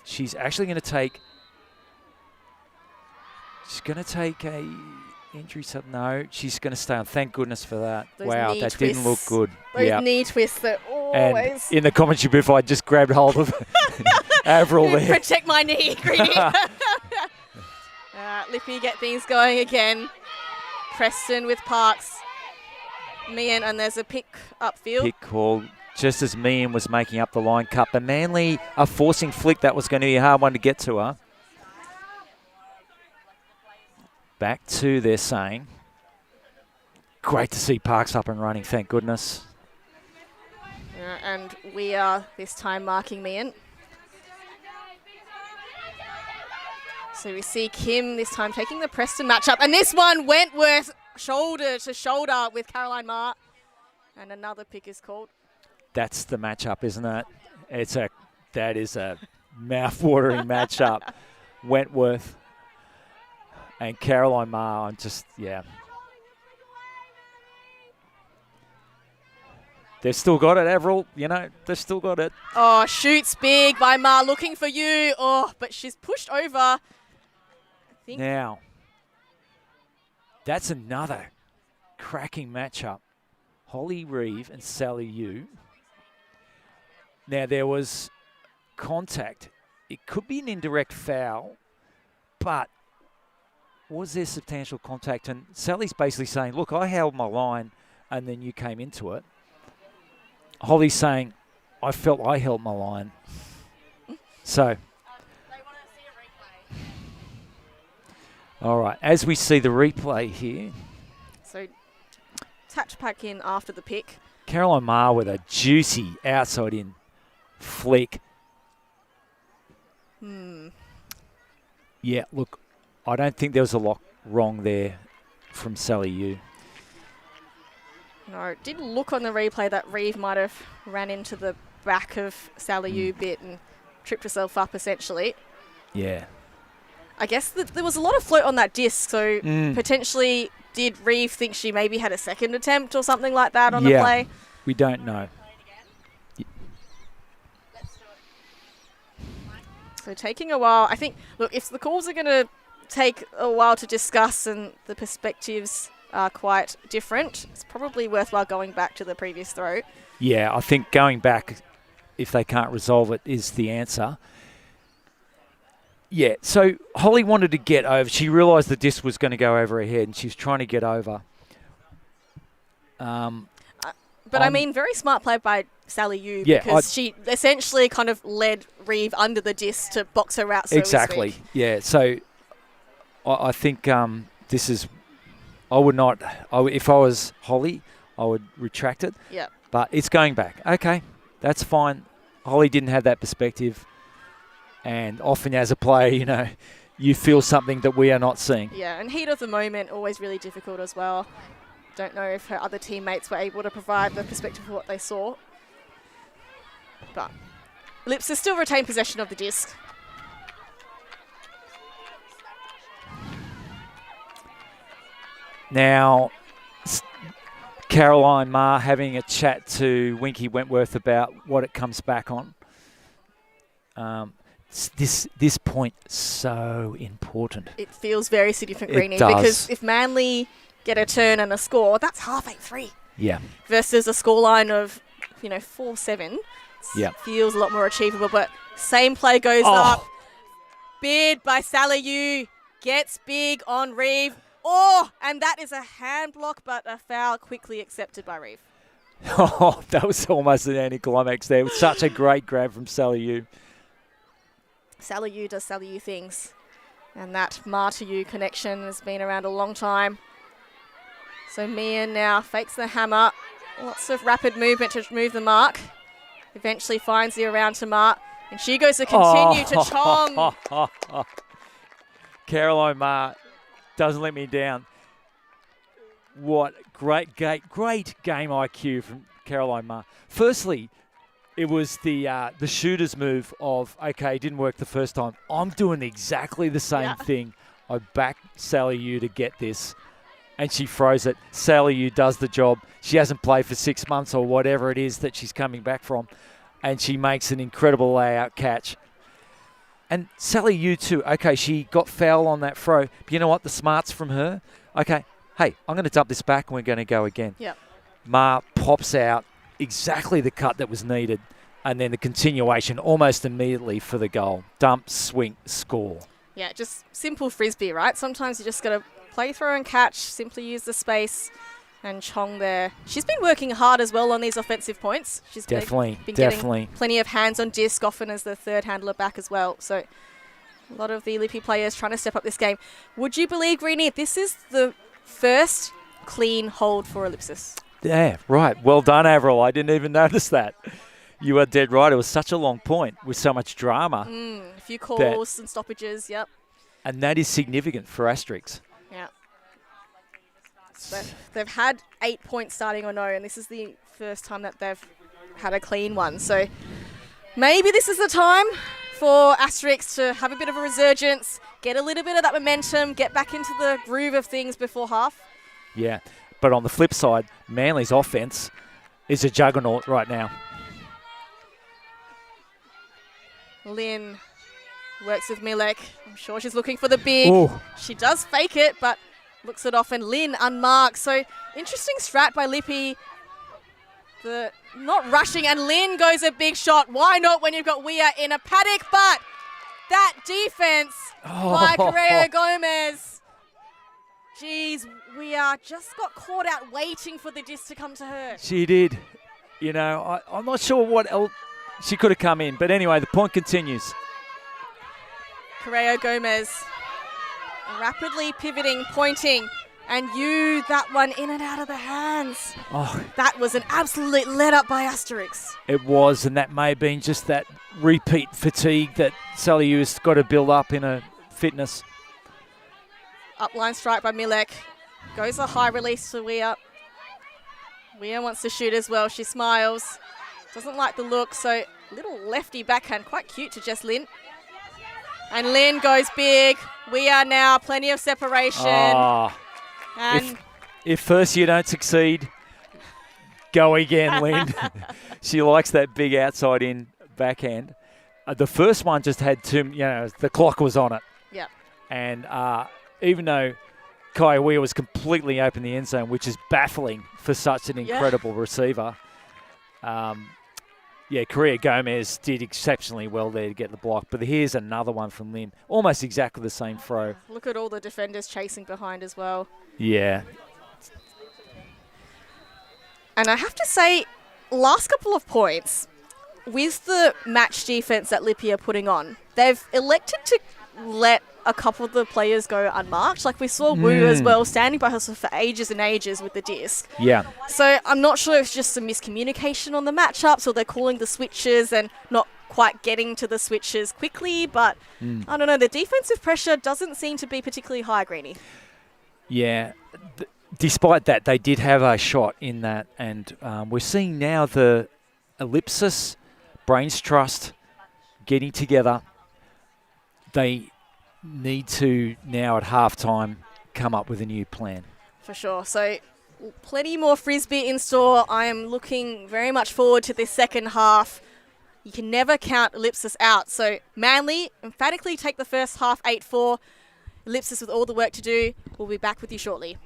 she's actually going to take... She's going to take a injury sub. No, she's going to stay on. Thank goodness for that.
Those
wow,
knee
that
twists.
didn't look good.
Those knee twists that
And
always...
in the commentary booth, I just grabbed hold of Avril there.
Protect my knee, Greedy. Lippy get things going again. Preston with Parks. Meehan, and there's a pick upfield.
Pick call just as Meehan was making up the line cut. But Manly are forcing flick. That was going to be a hard one to get to her. Back to, they're saying. Great to see Parks up and running, thank goodness.
And we are this time marking Meehan. So we see Kim this time taking the Preston matchup. And this one, Wentworth shoulder to shoulder with Caroline Marr. And another pick is called.
That's the matchup, isn't it? That is a mouth-watering matchup. Wentworth and Caroline Marr, They've still got it, Avril. They've still got it.
Oh, shoots big by Marr, looking for you. Oh, but she's pushed over.
Now, that's another cracking matchup. Holly Reeve and Sally Yu. Now, there was contact. It could be an indirect foul, but was there substantial contact? And Sally's basically saying, look, I held my line and then you came into it. Holly's saying, I felt I held my line. So, all right, as we see the replay here.
So, tapped back in after the pick.
Caroline Marr with a juicy outside in flick. Yeah, look, I don't think there was a lot wrong there from Sally Yu.
No, it did look on the replay that Reeve might have ran into the back of Sally Yu a bit and tripped herself up essentially.
Yeah.
I guess there was a lot of float on that disc, so potentially did Reeve think she maybe had a second attempt or something like that on the play?
We don't know.
So taking a while. I think, look, if the calls are going to take a while to discuss and the perspectives are quite different, it's probably worthwhile going back to the previous throw.
Yeah, I think going back, if they can't resolve it, is the answer. Yeah, so Holly wanted to get over. She realised the disc was going to go over her head and she was trying to get over.
But I mean, very smart play by Sally Yu because she essentially kind of led Reeve under the disc to box her out, so
exactly,
to speak.
Yeah. So I think this is... if I was Holly, I would retract it.
Yeah.
But it's going back. Okay, that's fine. Holly didn't have that perspective. And often as a player, you feel something that we are not seeing.
Yeah, and heat of the moment, always really difficult as well. Don't know if her other teammates were able to provide the perspective of what they saw. But Ellipsis still retain possession of the disc.
Now, Caroline Marr having a chat to Winky Wentworth about what it comes back on. This point so important.
It feels very significant, Greenie,
it does.
because if Manly get a turn and a score, that's half 8-3.
Yeah.
Versus a scoreline of, 4-7.
Yeah.
Feels a lot more achievable, but same play goes up. Bid by Sally Yu. Gets big on Reeve. Oh, and that is a hand block, but a foul quickly accepted by Reeve.
Oh, that was almost an anticlimax there. It was such a great grab from Sally Yu.
Sally Yu does Sally Yu things. And that Ma to Yu connection has been around a long time. So Mia now fakes the hammer. Lots of rapid movement to move the mark. Eventually finds the around to Ma. And she goes to continue to Chong.
Caroline Ma doesn't let me down. What great game IQ from Caroline Ma. Firstly, it was the shooter's move of, okay, it didn't work the first time. I'm doing exactly the same thing. I back Sally Yu to get this. And she throws it. Sally Yu does the job. She hasn't played for 6 months or whatever it is that she's coming back from. And she makes an incredible layout catch. And Sally Yu too. Okay, she got foul on that throw. But you know what? The smarts from her. Okay, hey, I'm going to dump this back and we're going to go again.
Yep.
Ma pops out exactly the cut that was needed. And then the continuation almost immediately for the goal. Dump, swing, score.
Yeah, just simple Frisbee, right? Sometimes you just got to play, throw and catch, simply use the space. And Chong there. She's been working hard as well on these offensive points. She's been getting plenty of hands on disc, often as the third handler back as well. So a lot of the Lippy players trying to step up this game. Would you believe, Greenie, this is the first clean hold for Ellipsis?
Yeah, right. Well done, Avril. I didn't even notice that. You are dead right. It was such a long point with so much drama.
A few calls and stoppages, yep.
And that is significant for Asterisk.
Yeah. So they've had 8 points starting or no, and this is the first time that they've had a clean one. So maybe this is the time for Asterisk to have a bit of a resurgence, get a little bit of that momentum, get back into the groove of things before half.
Yeah, but on the flip side, Manly's offense is a juggernaut right now.
Lynn works with Milek. I'm sure she's looking for the big.
Ooh.
She does fake it, but looks it off, and Lynn unmarked. So interesting strat by Lippy. Not rushing, and Lynn goes a big shot. Why not when you've got Weir in a paddock? But that defense by Correa Gomez. Jeez, Weir just got caught out waiting for the disc to come to her.
She did. You know, I'm not sure what else she could have come in. But anyway, the point continues.
Correa Gomez rapidly pivoting, pointing, and that one in and out of the hands.
Oh,
that was an absolute let up by Asterisk.
It was, and that may have been just that repeat fatigue that Sally Yu has got to build up in her fitness.
Upline strike by Milek. Goes a high release to Weir. Weir wants to shoot as well. She smiles. Doesn't like the look, so little lefty backhand. Quite cute to Jess Lynn. And Lynn goes big. We are now plenty of separation.
Oh,
and
if first you don't succeed, go again, Lynn. She likes that big outside in backhand. The first one just had the clock was on it.
Yeah.
And even though Kai Weir was completely open in the end zone, which is baffling for such an incredible receiver. Correa Gomez did exceptionally well there to get the block. But here's another one from Lynn. Almost exactly the same throw.
Look at all the defenders chasing behind as well.
Yeah.
And I have to say, last couple of points, with the match defense that Lippy are putting on, they've elected to let a couple of the players go unmarked. Like we saw Wu as well, standing by herself for ages and ages with the disc.
Yeah.
So I'm not sure if it's just some miscommunication on the matchups, or they're calling the switches and not quite getting to the switches quickly. But I don't know, the defensive pressure doesn't seem to be particularly high, Greenie.
Yeah. Despite that, they did have a shot in that. And we're seeing now the Ellipsis, Brains Trust getting together. They need to now at halftime come up with a new plan.
For sure. So plenty more Frisbee in store. I am looking very much forward to this second half. You can never count Ellipsis out. So Manly emphatically take the first half 8-4. Ellipsis with all the work to do. We'll be back with you shortly.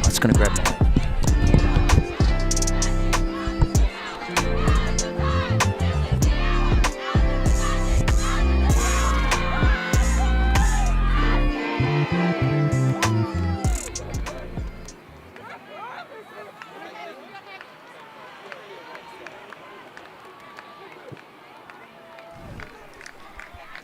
It's going to grab that.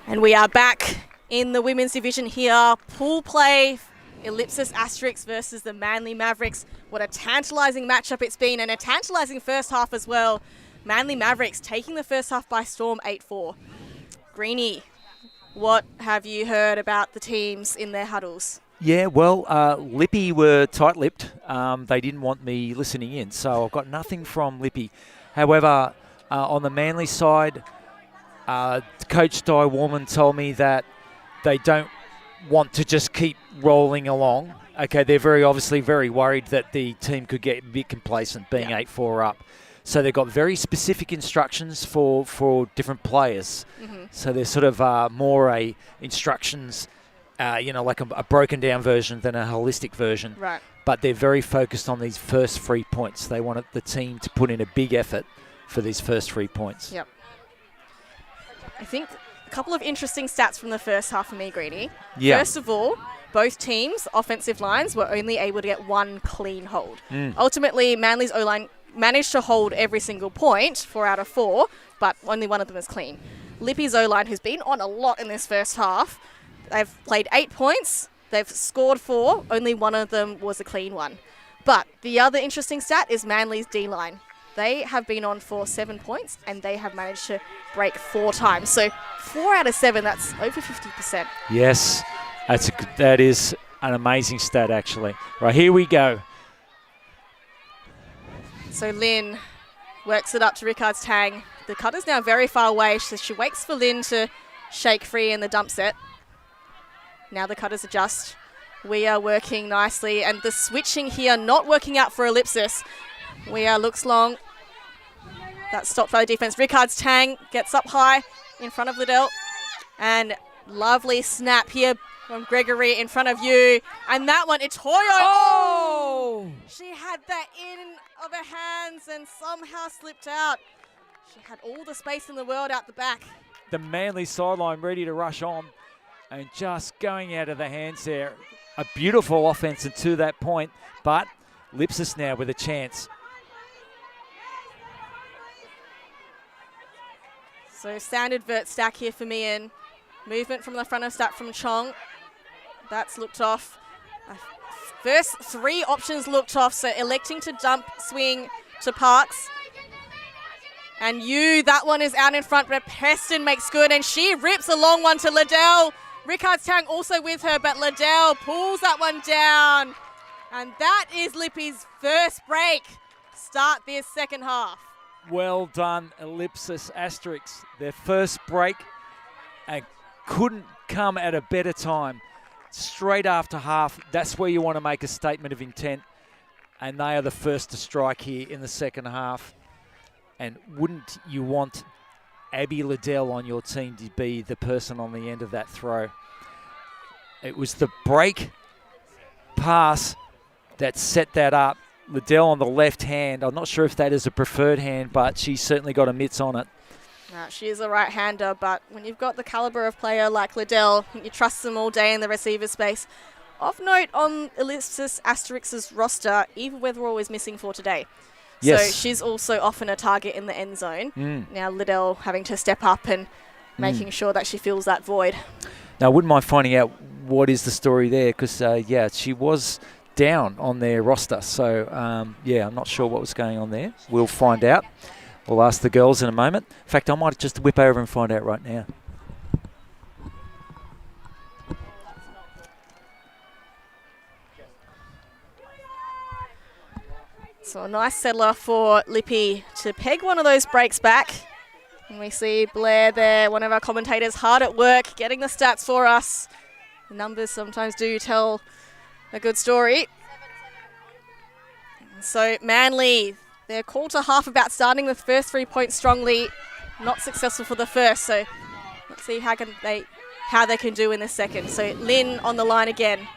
And we are back in the women's division here. Pool play, Ellipsis Asterisk versus the Manly Mavericks. What a tantalising matchup it's been, and a tantalising first half as well. Manly Mavericks taking the first half by storm, 8-4. Greenie, what have you heard about the teams in their huddles?
Yeah, well, Lippy were tight-lipped. They didn't want me listening in, so I've got nothing from Lippy. However, on the Manly side, Coach Di Warman told me that they don't want to just keep rolling along. Okay, they're obviously very worried that the team could get a bit complacent being 8-4 up. So they've got very specific instructions for different players. Mm-hmm. So they're sort of more instructions, like a broken down version than a holistic version.
Right.
But they're very focused on these first 3 points. They want the team to put in a big effort for these first 3 points.
Yep. I think a couple of interesting stats from the first half for me, Greenie.
Yeah.
First of all, both teams' offensive lines were only able to get one clean hold. Ultimately, Manly's O-line managed to hold every single point, 4 out of 4, but only one of them is clean. Lippy's O-line, who's been on a lot in this first half, they've played 8 points, they've scored 4, only one of them was a clean one. But the other interesting stat is Manly's D-line. They have been on for 7 points, and they have managed to break 4 times. So 4 out of 7, that's over 50%.
Yes, that is an amazing stat, actually. Right, here we go.
So Lynn works it up to Rickard's tang. The cutter's now very far away, so she waits for Lynn to shake free in the dump set. Now the cutters adjust. We are working nicely, and the switching here not working out for Ellipsis. Looks long. That's stopped by the defense. Rickard's tang gets up high in front of Liddell. And lovely snap here from Gregory in front of you. And that one, it's Hoyo. Oh! She had that in of her hands and somehow slipped out. She had all the space in the world out the back.
The Manly sideline ready to rush on and just going out of the hands there. A beautiful offense until that point, but Ellipsis now with a chance.
So standard vert stack here for me, and movement from the front of stack from Chong. That's looked off. First 3 options looked off, so electing to dump swing to Parks. And that one is out in front, but Preston makes good, and she rips a long one to Liddell. Rickard's tang also with her, but Liddell pulls that one down. And that is Lippy's first break. Start this second half.
Well done, Ellipsis Asterisk. Their first break and couldn't come at a better time. Straight after half, that's where you want to make a statement of intent. And they are the first to strike here in the second half. And wouldn't you want Abby Liddell on your team to be the person on the end of that throw? It was the break pass that set that up. Liddell on the left hand. I'm not sure if that is a preferred hand, but she's certainly got a mitts on it.
She is a right-hander, but when you've got the calibre of player like Liddell, you trust them all day in the receiver space. Of note on Ellipsis Asterisk's roster, Eva Weatherall is missing for today.
Yes.
So she's also often a target in the end zone. Now Liddell having to step up and making sure that she fills that void.
Now, I wouldn't mind finding out what is the story there, because, she was down on their roster. So, I'm not sure what was going on there. We'll find out. We'll ask the girls in a moment. In fact, I might just whip over and find out right now.
So a nice settler for Lippy to peg one of those breaks back. And we see Blair there, one of our commentators, hard at work, getting the stats for us. The numbers sometimes do tell a good story. So Manly, their call to half about starting with first 3 points strongly. Not successful for the first, so let's see how they can do in the second. So Lynn on the line again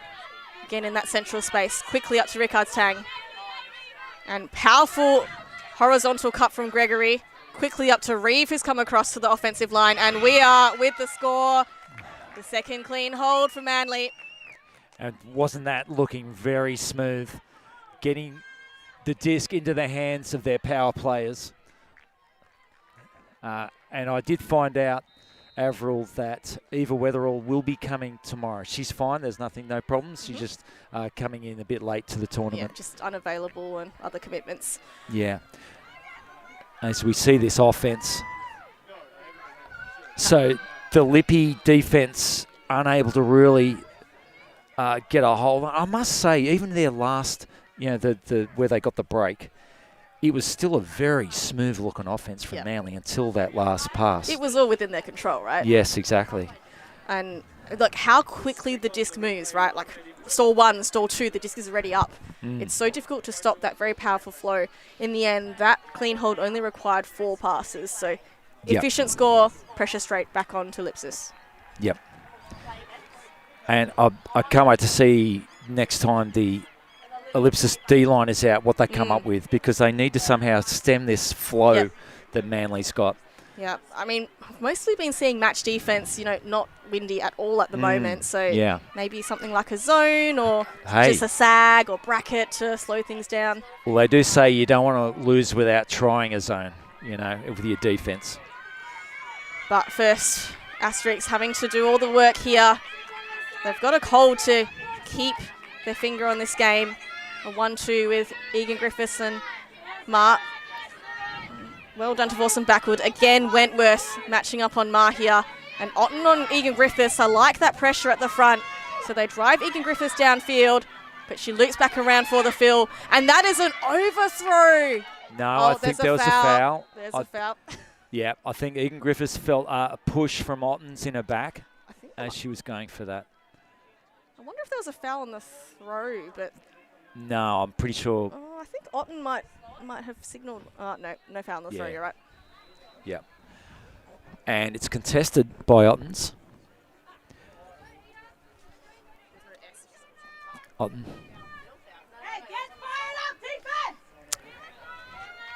in that central space. Quickly up to Rickard's Tang. And powerful horizontal cut from Gregory. Quickly up to Reeve, who's come across to the offensive line. And we are with the score. The second clean hold for Manly.
And wasn't that looking very smooth? Getting the disc into the hands of their power players. And I did find out, Avril, that Eva Weatherall will be coming tomorrow. She's fine. There's no problems. She's just coming in a bit late to the tournament.
Yeah, just unavailable and other commitments.
Yeah. As we see this offense. So the Lippy defense unable to really get a hold. I must say, even their last, the where they got the break, it was still a very smooth-looking offense from Manly until that last pass.
It was all within their control, right?
Yes, exactly.
And look how quickly the disc moves, right? Like stall 1, stall 2, the disc is already up. It's so difficult to stop that very powerful flow. In the end, that clean hold only required 4 passes. So efficient score, pressure straight back on to Ellipsis.
Yep. And I can't wait to see next time the Ellipsis D-line is out, what they come up with, because they need to somehow stem this flow that Manly's got.
Yeah, I mean, mostly been seeing match defense, not windy at all at the moment. So maybe something like a zone or just a sag or bracket to slow things down.
Well, they do say you don't want to lose without trying a zone, with your defense.
But first, Asterisk having to do all the work here. They've got a hold to keep their finger on this game. A 1-2 with Egan Griffiths and Ma. Well done to Vorson backward. Again, Wentworth matching up on Ma here. And Otten on Egan Griffiths. I like that pressure at the front. So they drive Egan Griffiths downfield, but she loops back around for the fill. And that is an overthrow.
No, I think there was a foul.
There's a foul.
Yeah, I think Egan Griffiths felt a push from Otten's in her back as she was going for that.
I wonder if there was a foul on the throw, but...
No, I'm pretty sure.
Oh, I think Otten might have signalled. No foul on the throw, you're right.
Yeah. And it's contested by Otten's. Otten.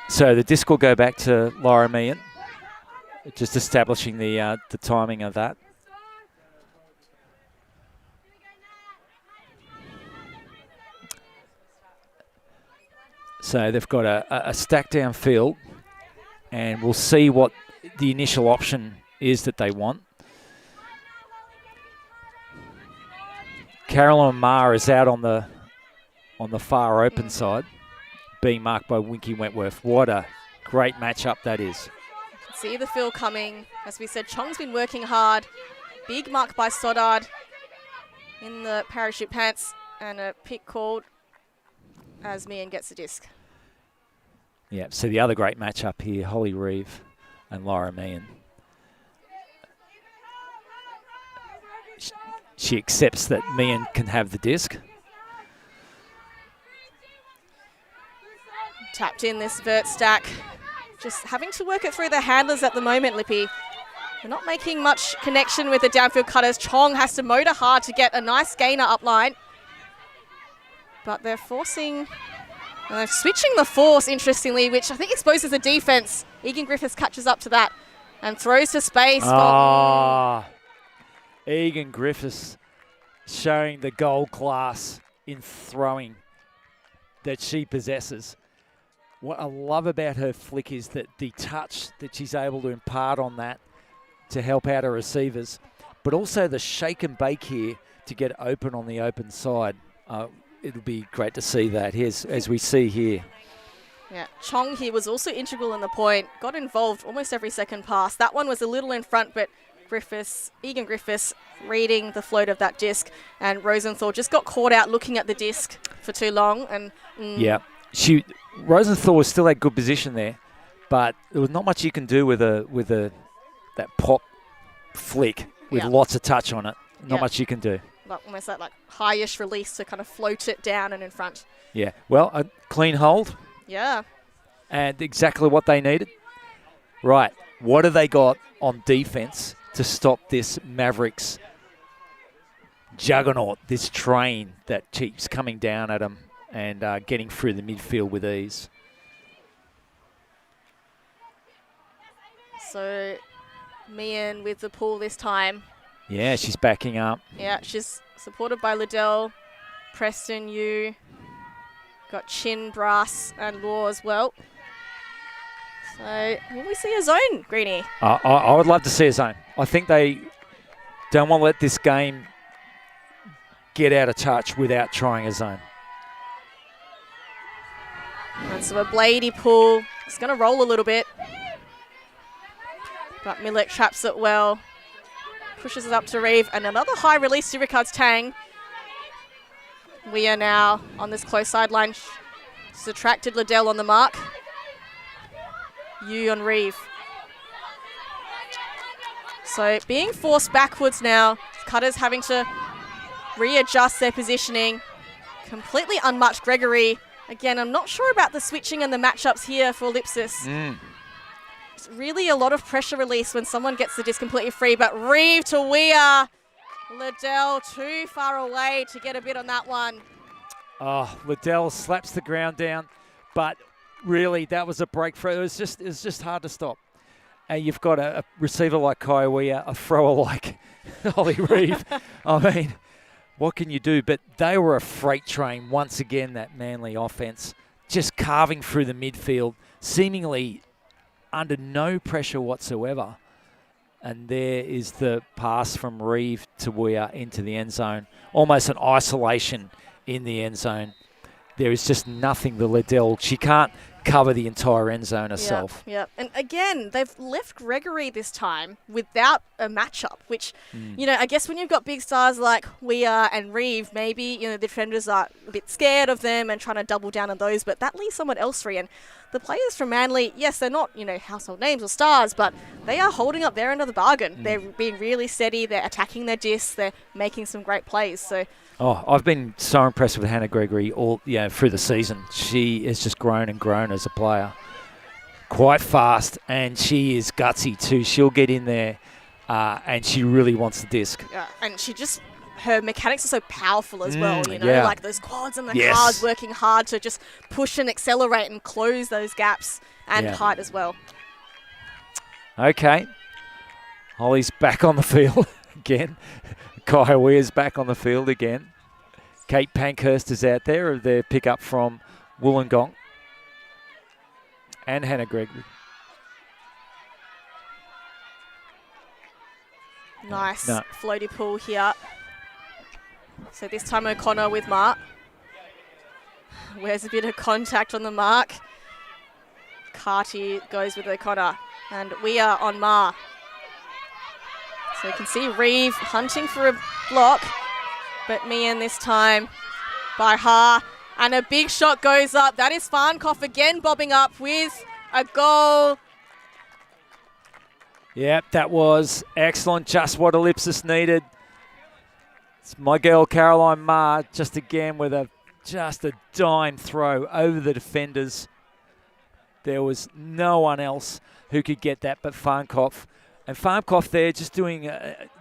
So the disc will go back to Laura Meehan, just establishing the timing of that. So they've got a stack down field, and we'll see what the initial option is that they want. Carolyn Ma is out on the far open side, being marked by Winky Wentworth. What a great matchup that is.
See the fill coming. As we said, Chong's been working hard. Big mark by Stoddard in the parachute pants, and a pick called as Meehan gets the disc.
Yeah, so the other great matchup here, Holly Reeve and Laura Meehan. She accepts that Meehan can have the disc.
Tapped in this vert stack. Just having to work it through the handlers at the moment, Lippy. They're not making much connection with the downfield cutters. Chong has to motor hard to get a nice gainer up line. But they're forcing... And they're switching the force, interestingly, which I think exposes the defense. Egan Griffiths catches up to that and throws to space.
Egan Griffiths showing the gold class in throwing that she possesses. What I love about her flick is that the touch that she's able to impart on that to help out her receivers, but also the shake and bake here to get open on the open side. It'll be great to see that as we see here.
Yeah, Chong here was also integral in the point. Got involved almost every second pass. That one was a little in front, but Egan Griffiths reading the float of that disc, and Rosenthal just got caught out looking at the disc for too long. And
Rosenthal still had good position there, but there was not much you can do with that pop flick with lots of touch on it. Not much you can do.
Like almost that like high-ish release to kind of float it down and in front.
Yeah. Well, a clean hold.
Yeah.
And exactly what they needed. Right. What have they got on defense to stop this Mavericks juggernaut, this train that keeps coming down at them and getting through the midfield with ease?
So, Meehan with the pull this time.
Yeah, she's backing up.
Yeah, she's supported by Liddell, Preston, Yu. Got Chin, Brass, and Law as well. So, will we see a zone, Greenie?
I would love to see a zone. I think they don't want to let this game get out of touch without trying a zone.
And so a bladey pull. It's going to roll a little bit. But Millett traps it well. Pushes it up to Reeve. And another high release to Rickard's Tang. We are now on this close sideline. She's attracted Liddell on the mark. Yu on Reeve. So being forced backwards now. Cutters having to readjust their positioning. Completely unmatched Gregory. Again, I'm not sure about the switching and the matchups here for Ellipsis. It's really a lot of pressure release when someone gets the disc completely free. But Reeve to Weir. Liddell too far away to get a bit on that one.
Oh, Liddell slaps the ground down, but really that was a breakthrough. It was just hard to stop. And you've got a receiver like Kai Weir, a thrower like Holly Reeve. I mean, what can you do? But they were a freight train once again, that Manly offense, just carving through the midfield, seemingly under no pressure whatsoever. And there is the pass from Reeve to Weir into the end zone. Almost an isolation in the end zone. There is just nothing the Liddell. She can't cover the entire end zone herself.
Yeah. And again, they've left Gregory this time without a matchup, which, you know, I guess when you've got big stars like Weir and Reeve, maybe, you know, the defenders are a bit scared of them and trying to double down on those, but that leaves someone else free. And the players from Manly, yes, they're not, you know, household names or stars, but they are holding up their end of the bargain. They're being really steady. They're attacking their discs. They're making some great plays. So,
I've been so impressed with Hannah Gregory through the season. She has just grown and grown as a player. Quite fast, and she is gutsy too. She'll get in there, and she really wants the disc.
Yeah, and her mechanics are so powerful as well, you know, like those quads and the cars working hard to just push and accelerate and close those gaps and height as well.
Okay. Holly's back on the field again. Kai Weir's back on the field again. Kate Pankhurst is out there of their pickup from Wollongong. And Hannah Gregory.
Nice floaty pull here. So this time O'Connor with Mark. Where's a bit of contact on the mark? Carty goes with O'Connor. And we are on Mar. So you can see Reeve hunting for a block. But Meehan this time by Ha. And a big shot goes up. That is Farnkoff again bobbing up with a goal.
Yep, that was excellent. Just what Ellipsis needed. It's my girl Caroline Ma just again with a dime throw over the defenders. There was no one else who could get that but Farnkoff. And Farnkoff there just doing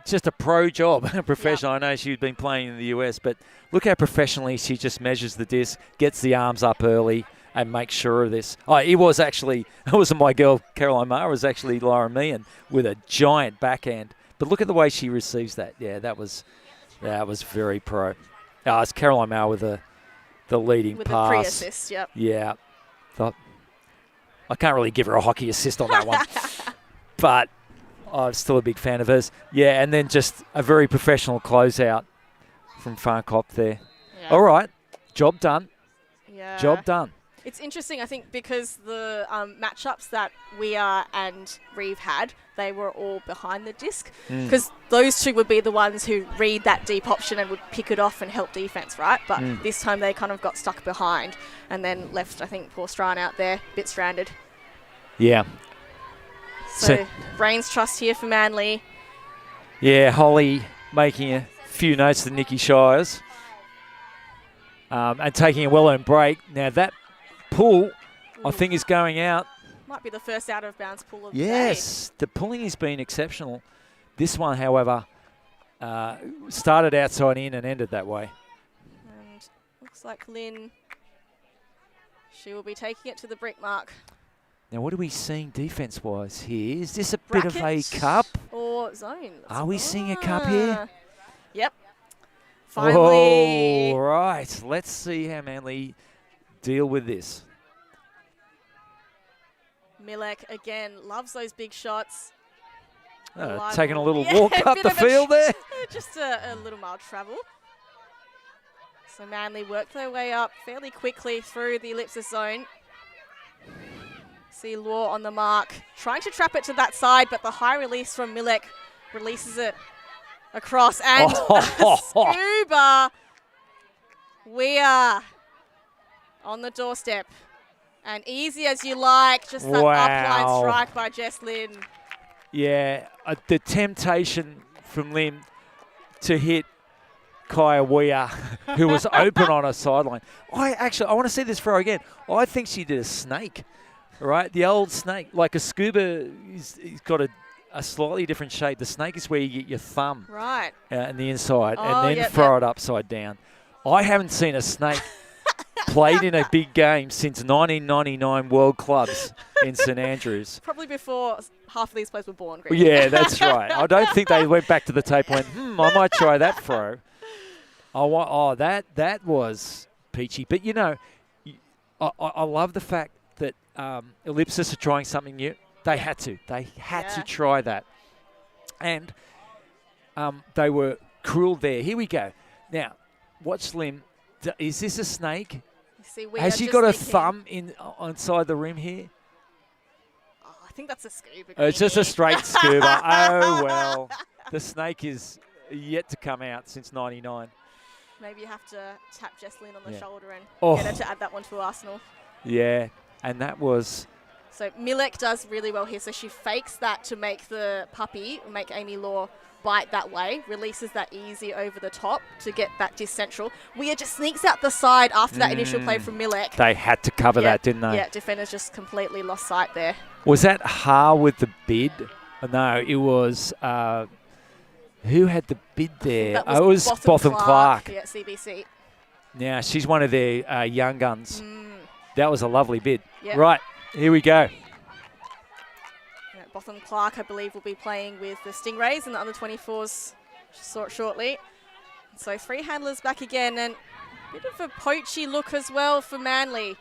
just a pro job, professional. Yep. I know she's been playing in the US, but look how professionally she just measures the disc, gets the arms up early, and makes sure of this. It wasn't my girl Caroline Ma, it was actually Laura Meehan with a giant backhand. But look at the way she receives that. Yeah, that was very pro. It's Caroline Ma with the leading
with
pass.
With the pre-assist, yep.
Yeah. I can't really give her a hockey assist on that one. But I'm still a big fan of hers. Yeah, and then just a very professional closeout from Farnkop there. Yeah. All right, job done.
Yeah.
Job done.
It's interesting, I think, because the matchups that Weir and Reeve had, they were all behind the disc. Because those two would be the ones who read that deep option and would pick it off and help defence, right? But this time they kind of got stuck behind and then left, I think, poor Strachan out there, a bit stranded.
Yeah.
So brains trust here for Manly.
Yeah, Holly making a few notes to Nikki Shires. And taking a well-earned break. Now that pull, I think, is going out.
Might be the first out-of-bounds pull of the day.
Yes, the pulling has been exceptional. This one, however, started outside in and ended that way.
And looks like Lynn, she will be taking it to the brick mark.
Now, what are we seeing defence-wise here? Is this a bit of a cup?
Or zone?
Are we seeing a cup here?
Yep. Finally.
Oh, right. Let's see how Manly deal with this.
Milek again loves those big shots.
Taking a little walk up the field there.
Just a little mild travel. So Manly work their way up fairly quickly through the ellipsis zone. See Law on the mark, trying to trap it to that side, but the high release from Milek releases it across. And scuba. We are on the doorstep. And easy as you like, just that upline strike by Jess Lynn.
Yeah, the temptation from Lynn to hit Kaya Weir, who was open on her sideline. I want to see this throw again. I think she did a snake, right? The old snake, like a scuba, he's got a slightly different shape. The snake is where you get your thumb
right
in the inside and then throw it upside down. I haven't seen a snake played in a big game since 1999 World Clubs in St Andrews.
Probably before half of these players were born.
Yeah, that's right. I don't think they went back to the tape and went, I might try that throw. That was peachy. But, you know, I love the fact that Ellipsis are trying something new. They had to. They had to try that. And they were cruel there. Here we go. Now, watch Lim. Is this a snake? Has she got a thumb inside the rim here?
Oh, I think that's a scuba.
It's just a straight scuba. Oh, well. The snake is yet to come out since 99.
Maybe you have to tap Jesslyn on the shoulder and get her to add that one to Arsenal.
Yeah, and that was...
So Milek does really well here. So she fakes that to make the puppy, make Amy Law bite that way, releases that easy over the top to get that disc central. Weir just sneaks out the side after that initial play from Milek.
They had to cover that, didn't they?
Yeah, defenders just completely lost sight there.
Was that Ha with the bid? No, it was... who had the bid there?
It was
Botham Clark.
Yeah, CBC.
Now, she's one of their young guns. That was a lovely bid.
Yep.
Right, here we go.
Botham Clark, I believe, will be playing with the Stingrays in the under-24s shortly. So three handlers back again, and a bit of a poachy look as well for Manly.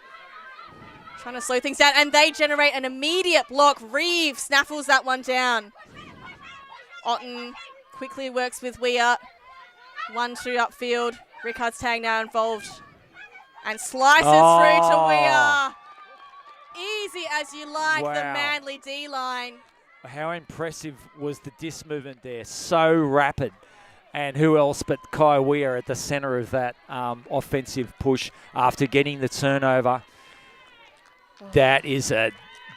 Trying to slow things down, and they generate an immediate block. Reeve snaffles that one down. Otten quickly works with Weir. 1-2 upfield. Rickard's tag now involved. And slices through to Weir. Easy as you like, the Manly D-line.
How impressive was the disc movement there? So rapid. And who else but Kai Weir at the centre of that offensive push after getting the turnover. That is a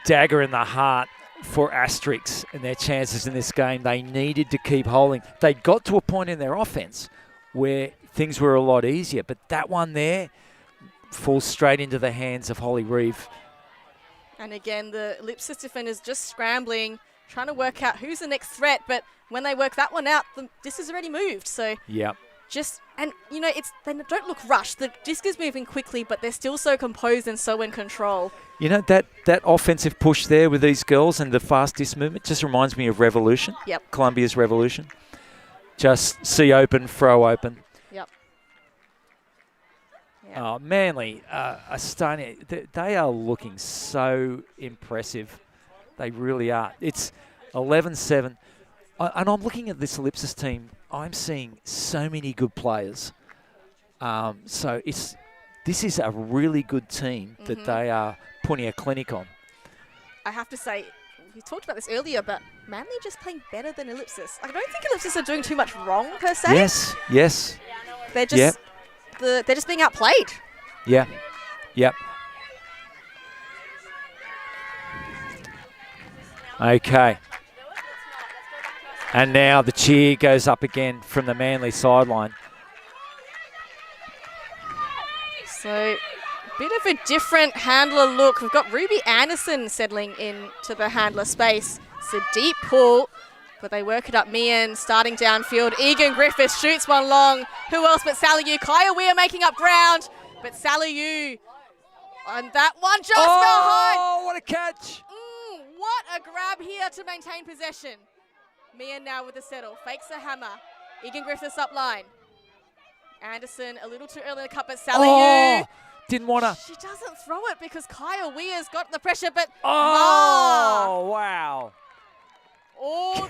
dagger in the heart for Asterisk and their chances in this game. They needed to keep holding. They got to a point in their offense where things were a lot easier, but that one there falls straight into the hands of Holly Reeve.
And again, the Ellipsis defenders just scrambling, trying to work out who's the next threat. But when they work that one out, the disc has already moved. So and you know, they don't look rushed. The disc is moving quickly, but they're still so composed and so in control.
You know, that offensive push there with these girls and the fast disc movement just reminds me of Revolution.
Yep.
Columbia's Revolution. Just see open, throw open.
Yep.
Oh, Manly are starting. They are looking so impressive. They really are. It's 11-7. And I'm looking at this Ellipsis team. I'm seeing so many good players. So this this is a really good team that they are putting a clinic on.
I have to say, we talked about this earlier, but Manly just playing better than Ellipsis. I don't think Ellipsis are doing too much wrong per se.
Yes.
They're just they're just being outplayed.
Yeah. Yep. Okay. And now the cheer goes up again from the Manly sideline.
So, bit of a different handler look. We've got Ruby Anderson settling into the handler space. It's a deep pull, but they work it up. Meehan starting downfield. Egan Griffiths shoots one long. Who else but Sally Yu? Kaya Weir making up ground, but Sally Yu on that one just behind.
Oh, what a catch!
What a grab here to maintain possession. Meehan now with the settle. Fakes a hammer. Egan Griffiths up line. Anderson a little too early in the cut, but Sally Yu.
Didn't want to.
She doesn't throw it because Kaya Weir's got the pressure, but
wow.
All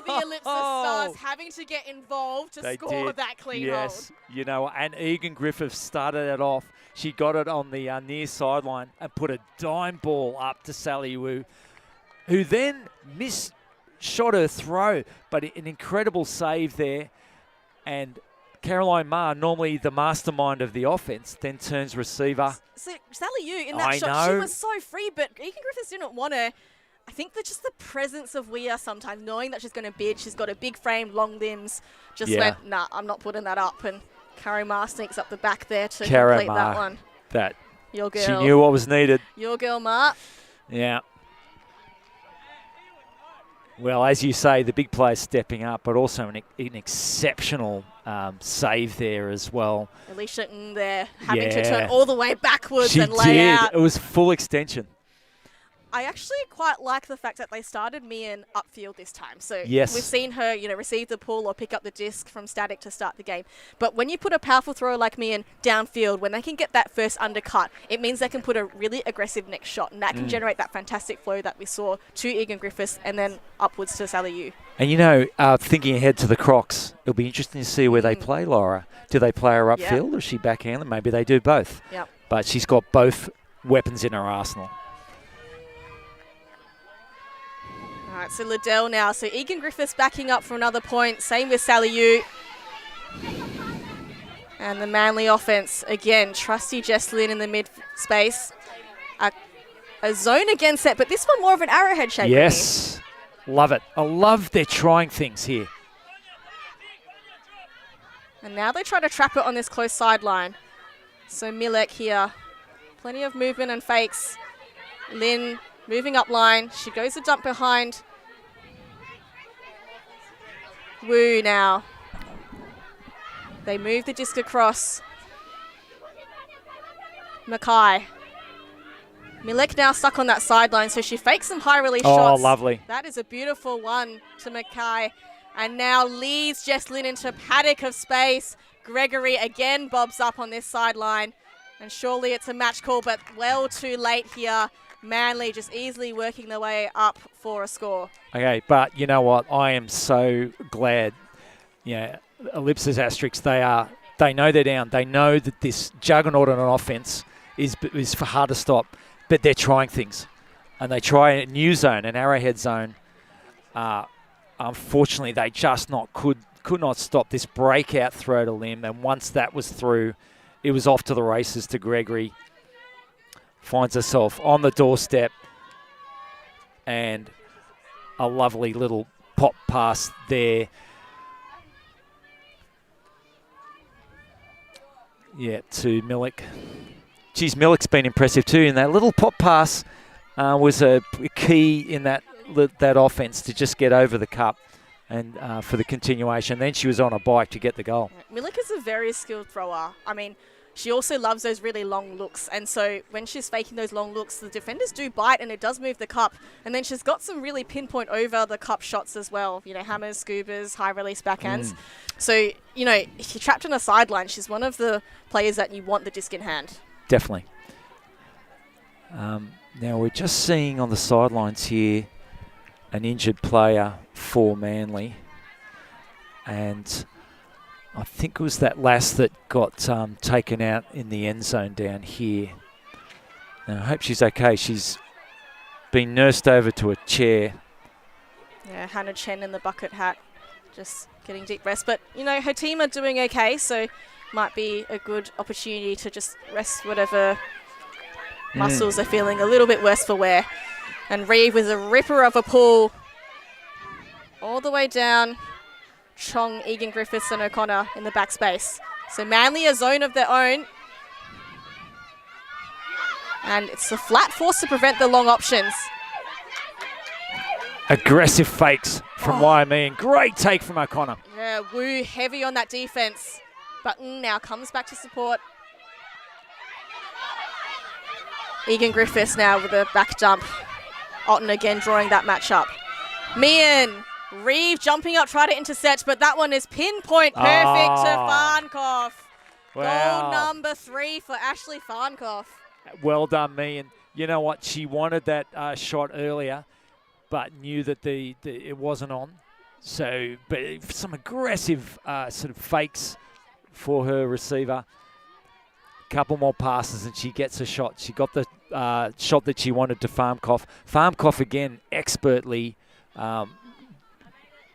the Ellipsis stars having to get involved to score that clean hold.
You know, and Egan Griffiths started it off. She got it on the near sideline and put a dime ball up to Sally Wu, who then shot her throw, but an incredible save there. And Caroline Ma, normally the mastermind of the offense, then turns receiver.
So Sally Yu in that shot, she was so free, but Egan Griffiths didn't want her. I think that just the presence of Weir sometimes, knowing that she's going to bid, she's got a big frame, long limbs, just went, nah, I'm not putting that up. And Karo Ma sneaks up the back there to complete that one. Your girl.
She knew what was needed.
Your girl, Ma.
Yeah. Well, as you say, the big player's stepping up, but also an exceptional save there as well.
Alicia in there having to turn all the way backwards and lay
did.
out.
It was full extension.
I actually quite like the fact that they started Meehan upfield this time. So
we've
seen her, receive the pull or pick up the disc from static to start the game. But when you put a powerful thrower like Meehan downfield, when they can get that first undercut, it means they can put a really aggressive next shot, and that can generate that fantastic flow that we saw to Egan Griffiths and then upwards to Sally Yu.
And thinking ahead to the Crocs, it'll be interesting to see where they play Laura. Do they play her upfield or is she backhand? Maybe they do both.
Yep.
But she's got both weapons in her arsenal.
All right, so Liddell now. So Egan Griffiths backing up for another point. Same with Sally Yu. And the Manly offense, again, trusty Jesslyn in the mid space. A zone again set, but this one more of an arrowhead shape.
Yes, love it. I love they're trying things here.
And now they try to trap it on this close sideline. So Milek here. Plenty of movement and fakes. Lynn moving up line. She goes to dump behind. Wu now. They move the disc across. Mackay. Milek now stuck on that sideline, so she fakes some high release shots.
Oh, lovely.
That is a beautiful one to Mackay. And now leads Jesslyn into paddock of space. Gregory again bobs up on this sideline. And surely it's a match call, but well too late here. Manly just easily working their way up for a score.
Okay, but you know what? I am so glad. Ellipsis Asterisk, they know they're down. They know that this juggernaut on an offense is hard to stop, but they're trying things. And they try a new zone, an arrowhead zone. Unfortunately, they just could not stop this breakout throw to Lim. And once that was through, it was off to the races to Gregory. Finds herself on the doorstep, and a lovely little pop pass there. Yeah, to Milek. Geez, Milek's been impressive too, and that little pop pass was a key in that offense to just get over the cup and for the continuation. Then she was on a bike to get the goal.
Milek is a very skilled thrower. I mean, she also loves those really long looks, and so when she's faking those long looks, the defenders do bite, and it does move the cup. And then she's got some really pinpoint over the cup shots as well. Hammers, scoobers, high release backhands. So, if you're trapped on a sideline, she's one of the players that you want the disc in hand.
Definitely. Now we're just seeing on the sidelines here an injured player for Manly, and I think it was that lass that got taken out in the end zone down here. Now, I hope she's okay. She's been nursed over to a chair.
Yeah, Hannah Chen in the bucket hat, just getting deep rest. But, you know, her team are doing okay, so might be a good opportunity to just rest whatever muscles are feeling a little bit worse for wear. And Reeve with a ripper of a pull all the way down. Chong, Egan Griffiths and O'Connor in the backspace. So Manly a zone of their own. And it's a flat force to prevent the long options.
Aggressive fakes from Wyoming. Great take from O'Connor.
Yeah, Wu heavy on that defense. Button now comes back to support. Egan Griffiths now with a back dump. Otten again drawing that matchup. Meehan, Reeve jumping up, try to intercept, but that one is pinpoint perfect to Farnkoff.
Wow.
Goal number 3 for Ashley Farnkoff.
Well done, Meehan. You know what? She wanted that shot earlier, but knew that it wasn't on. So, but some aggressive sort of fakes for her receiver. Couple more passes and she gets a shot. She got the shot that she wanted to Farnkoff. Farnkoff again expertly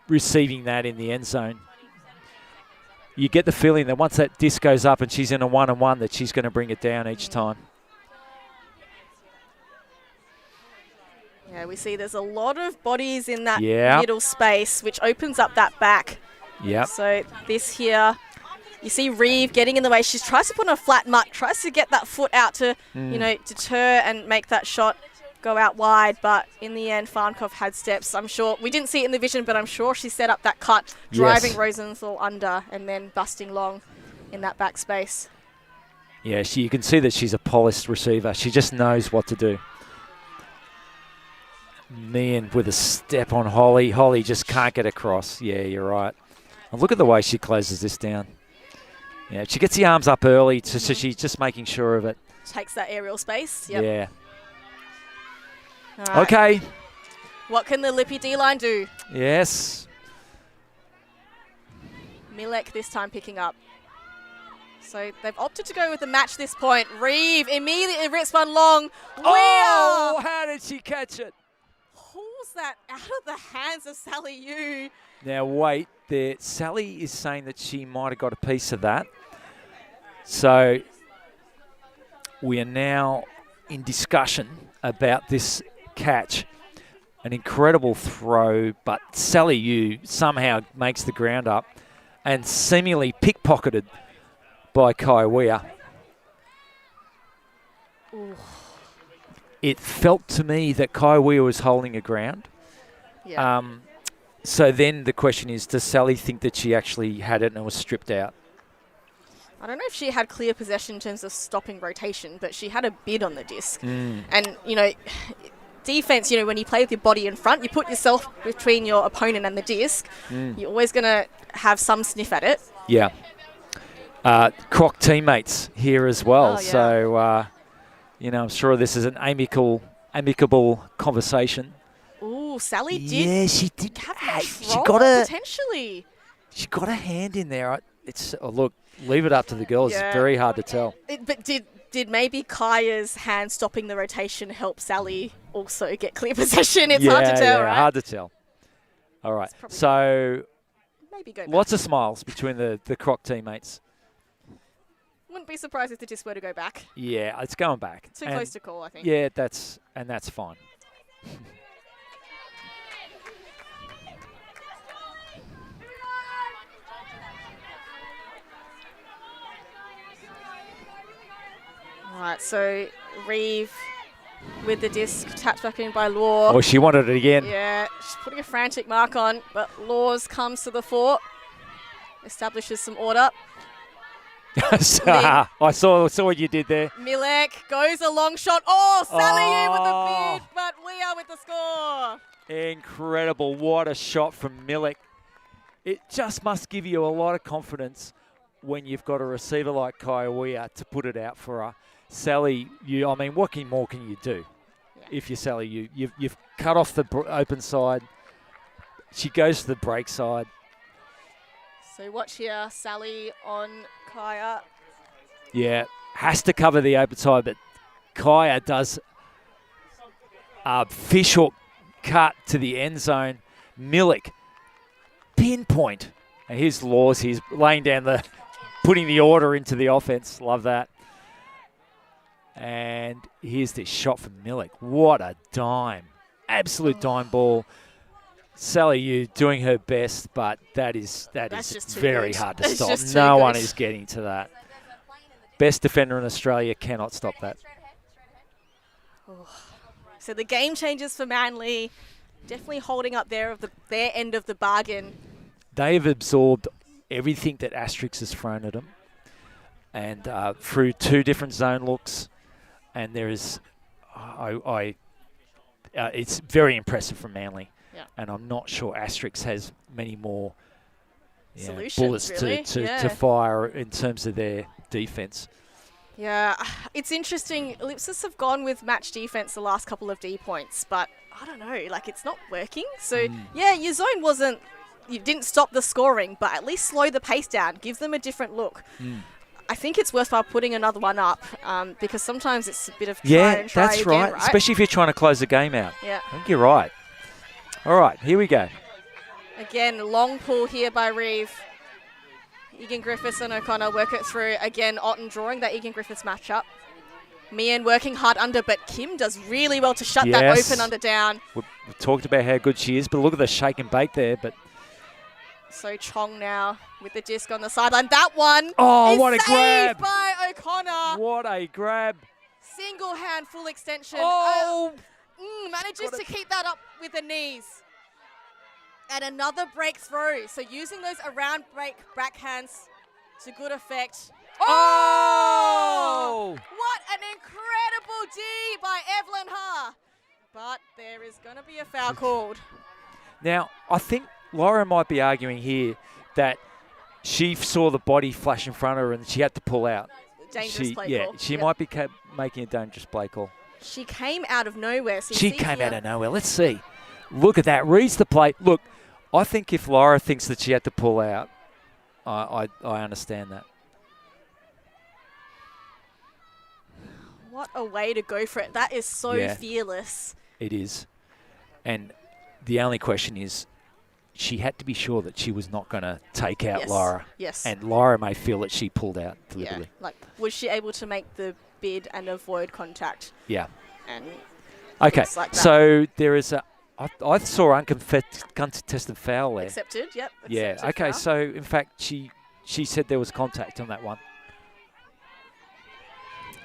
receiving that in the end zone. You get the feeling that once that disc goes up and she's in a 1-on-1 that she's going to bring it down each time.
Yeah, we see there's a lot of bodies in that
Yep.
middle space, which opens up that back.
Yep.
So this here, you see Reeve getting in the way. She tries to put on a flat mutt, tries to get that foot out to, you know, deter and make that shot go out wide. But in the end, Farnkoff had steps. I'm sure, we didn't see it in the vision, but I'm sure she set up that cut, driving Rosenthal under and then busting long in that back space.
Yeah, you can see that she's a polished receiver. She just knows what to do. Meehan with a step on Holly. Holly just can't get across. Yeah, you're right. And look at the way she closes this down. Yeah, she gets the arms up early, so she's just making sure of it.
Takes that aerial space. Yep.
Yeah.
All right.
Okay.
What can the Lippy D-line do?
Yes.
Milek this time picking up. So they've opted to go with the match this point. Reeve immediately rips one long.
Oh, how did she catch it?
Pulls that out of the hands of Sally Yu.
Now, wait. There, Sally is saying that she might have got a piece of that. So we are now in discussion about this catch. An incredible throw, but Sally Yu somehow makes the ground up and seemingly pickpocketed by Kai Weir.
Ooh.
It felt to me that Kai Weir was holding her ground.
Yeah.
So then the question is, does Sally think that she actually had it and was stripped out?
I don't know if she had clear possession in terms of stopping rotation, but she had a bid on the disc. And, you know, defense, you know, when you play with your body in front, you put yourself between your opponent and the disc. You're always going to have some sniff at it.
Yeah. Croc teammates here as well.
Oh, yeah.
So, you know, I'm sure this is an amicable conversation.
Ooh, Sally did.
Yeah, she did.
Have
She got a
potentially.
She got a hand in there. Look, leave it up to the girls.
Yeah.
It's very hard to tell.
But did maybe Kaya's hand stopping the rotation help Sally also get clear possession? It's hard to tell, right?
Hard to tell. All right. So
Maybe go back.
lots of smiles between the Croc teammates.
Wouldn't be surprised if the disc were to go back.
Yeah, it's going back.
Too close to call, I think.
Yeah, that's fine.
All right, so Reeve with the disc tapped back in by Law.
Oh, she wanted it again.
Yeah, she's putting a frantic mark on, but Laws comes to the fore, establishes some order.
I saw what you did there.
Milek goes a long shot. Oh, Sally with the bid, but we are with the score.
Incredible. What a shot from Milek. It just must give you a lot of confidence when you've got a receiver like Kai Weir to put it out for her. Sally, I mean, what more can you do if you're Sally? You've cut off the open side. She goes to the break side.
So watch here, Sally on Kaya.
Yeah, has to cover the open side, but Kaya does a fish hook cut to the end zone. Milik, pinpoint. And here's Laws. He's laying down putting the order into the offense. Love that. And here's this shot from Milik. What a dime. Absolute dime ball. Sally Yu doing her best, but that is
just too
very
good.
hard to
It's
stop.
just too
No one
good.
is getting to that. Best defender in Australia cannot stop that.
So the game changers for Manly, definitely holding up their end of the bargain.
They have absorbed everything that Asterisk has thrown at them, and through 2 different zone looks, and there is, it's very impressive from Manly.
Yeah.
And I'm not sure Asterisk has many more
Solutions,
bullets
really.
to fire in terms of their defense.
Yeah, it's interesting. Ellipsis have gone with match defense the last couple of D points, but I don't know, like it's not working. So yeah, your zone you didn't stop the scoring, but at least slow the pace down, give them a different look. I think it's worthwhile putting another one up because sometimes it's a bit of try and try
that's
again,
right. Especially if you're trying to close the game out.
Yeah.
I think you're right. All right, here we go.
Again, long pull here by Reeve. Egan Griffiths and O'Connor work it through. Again, Otten drawing that Egan Griffiths matchup. Mian working hard under, but Kim does really well to shut that open under down.
We've talked about how good she is, but look at the shake and bake there. But
So Chong now with the disc on the sideline. That one
Oh,
is
what a
saved
grab.
by O'Connor.
what a grab.
Single hand full extension.
Oh,
Manages to keep that up with the knees. And another breakthrough. So using those around break backhands to good effect.
Oh!
What an incredible D by Evelyn Ha. But there is going to be a foul called.
Now, I think Laura might be arguing here that she saw the body flash in front of her and she had to pull out.
Dangerous play
Yeah,
call.
she
Yep.
might be making a dangerous play call.
She came out of nowhere. So you
She
see
came
here-
out of nowhere. Let's see. Look at that. Reads the play. Look, I think if Laura thinks that she had to pull out, I understand that.
What a way to go for it. That is so
Yeah.
fearless.
It is. And the only question is, she had to be sure that she was not going to take out
Yes.
Laura.
Yes.
And Laura may feel that she pulled out
Yeah.
deliberately.
Like, was she able to make the bid and avoid contact?
Yeah.
And
Okay.
looks like that.
So there is I saw uncontested foul there.
Accepted, yep.
Yeah.
accepted
Okay.
foul.
So in fact, she said there was contact on that one.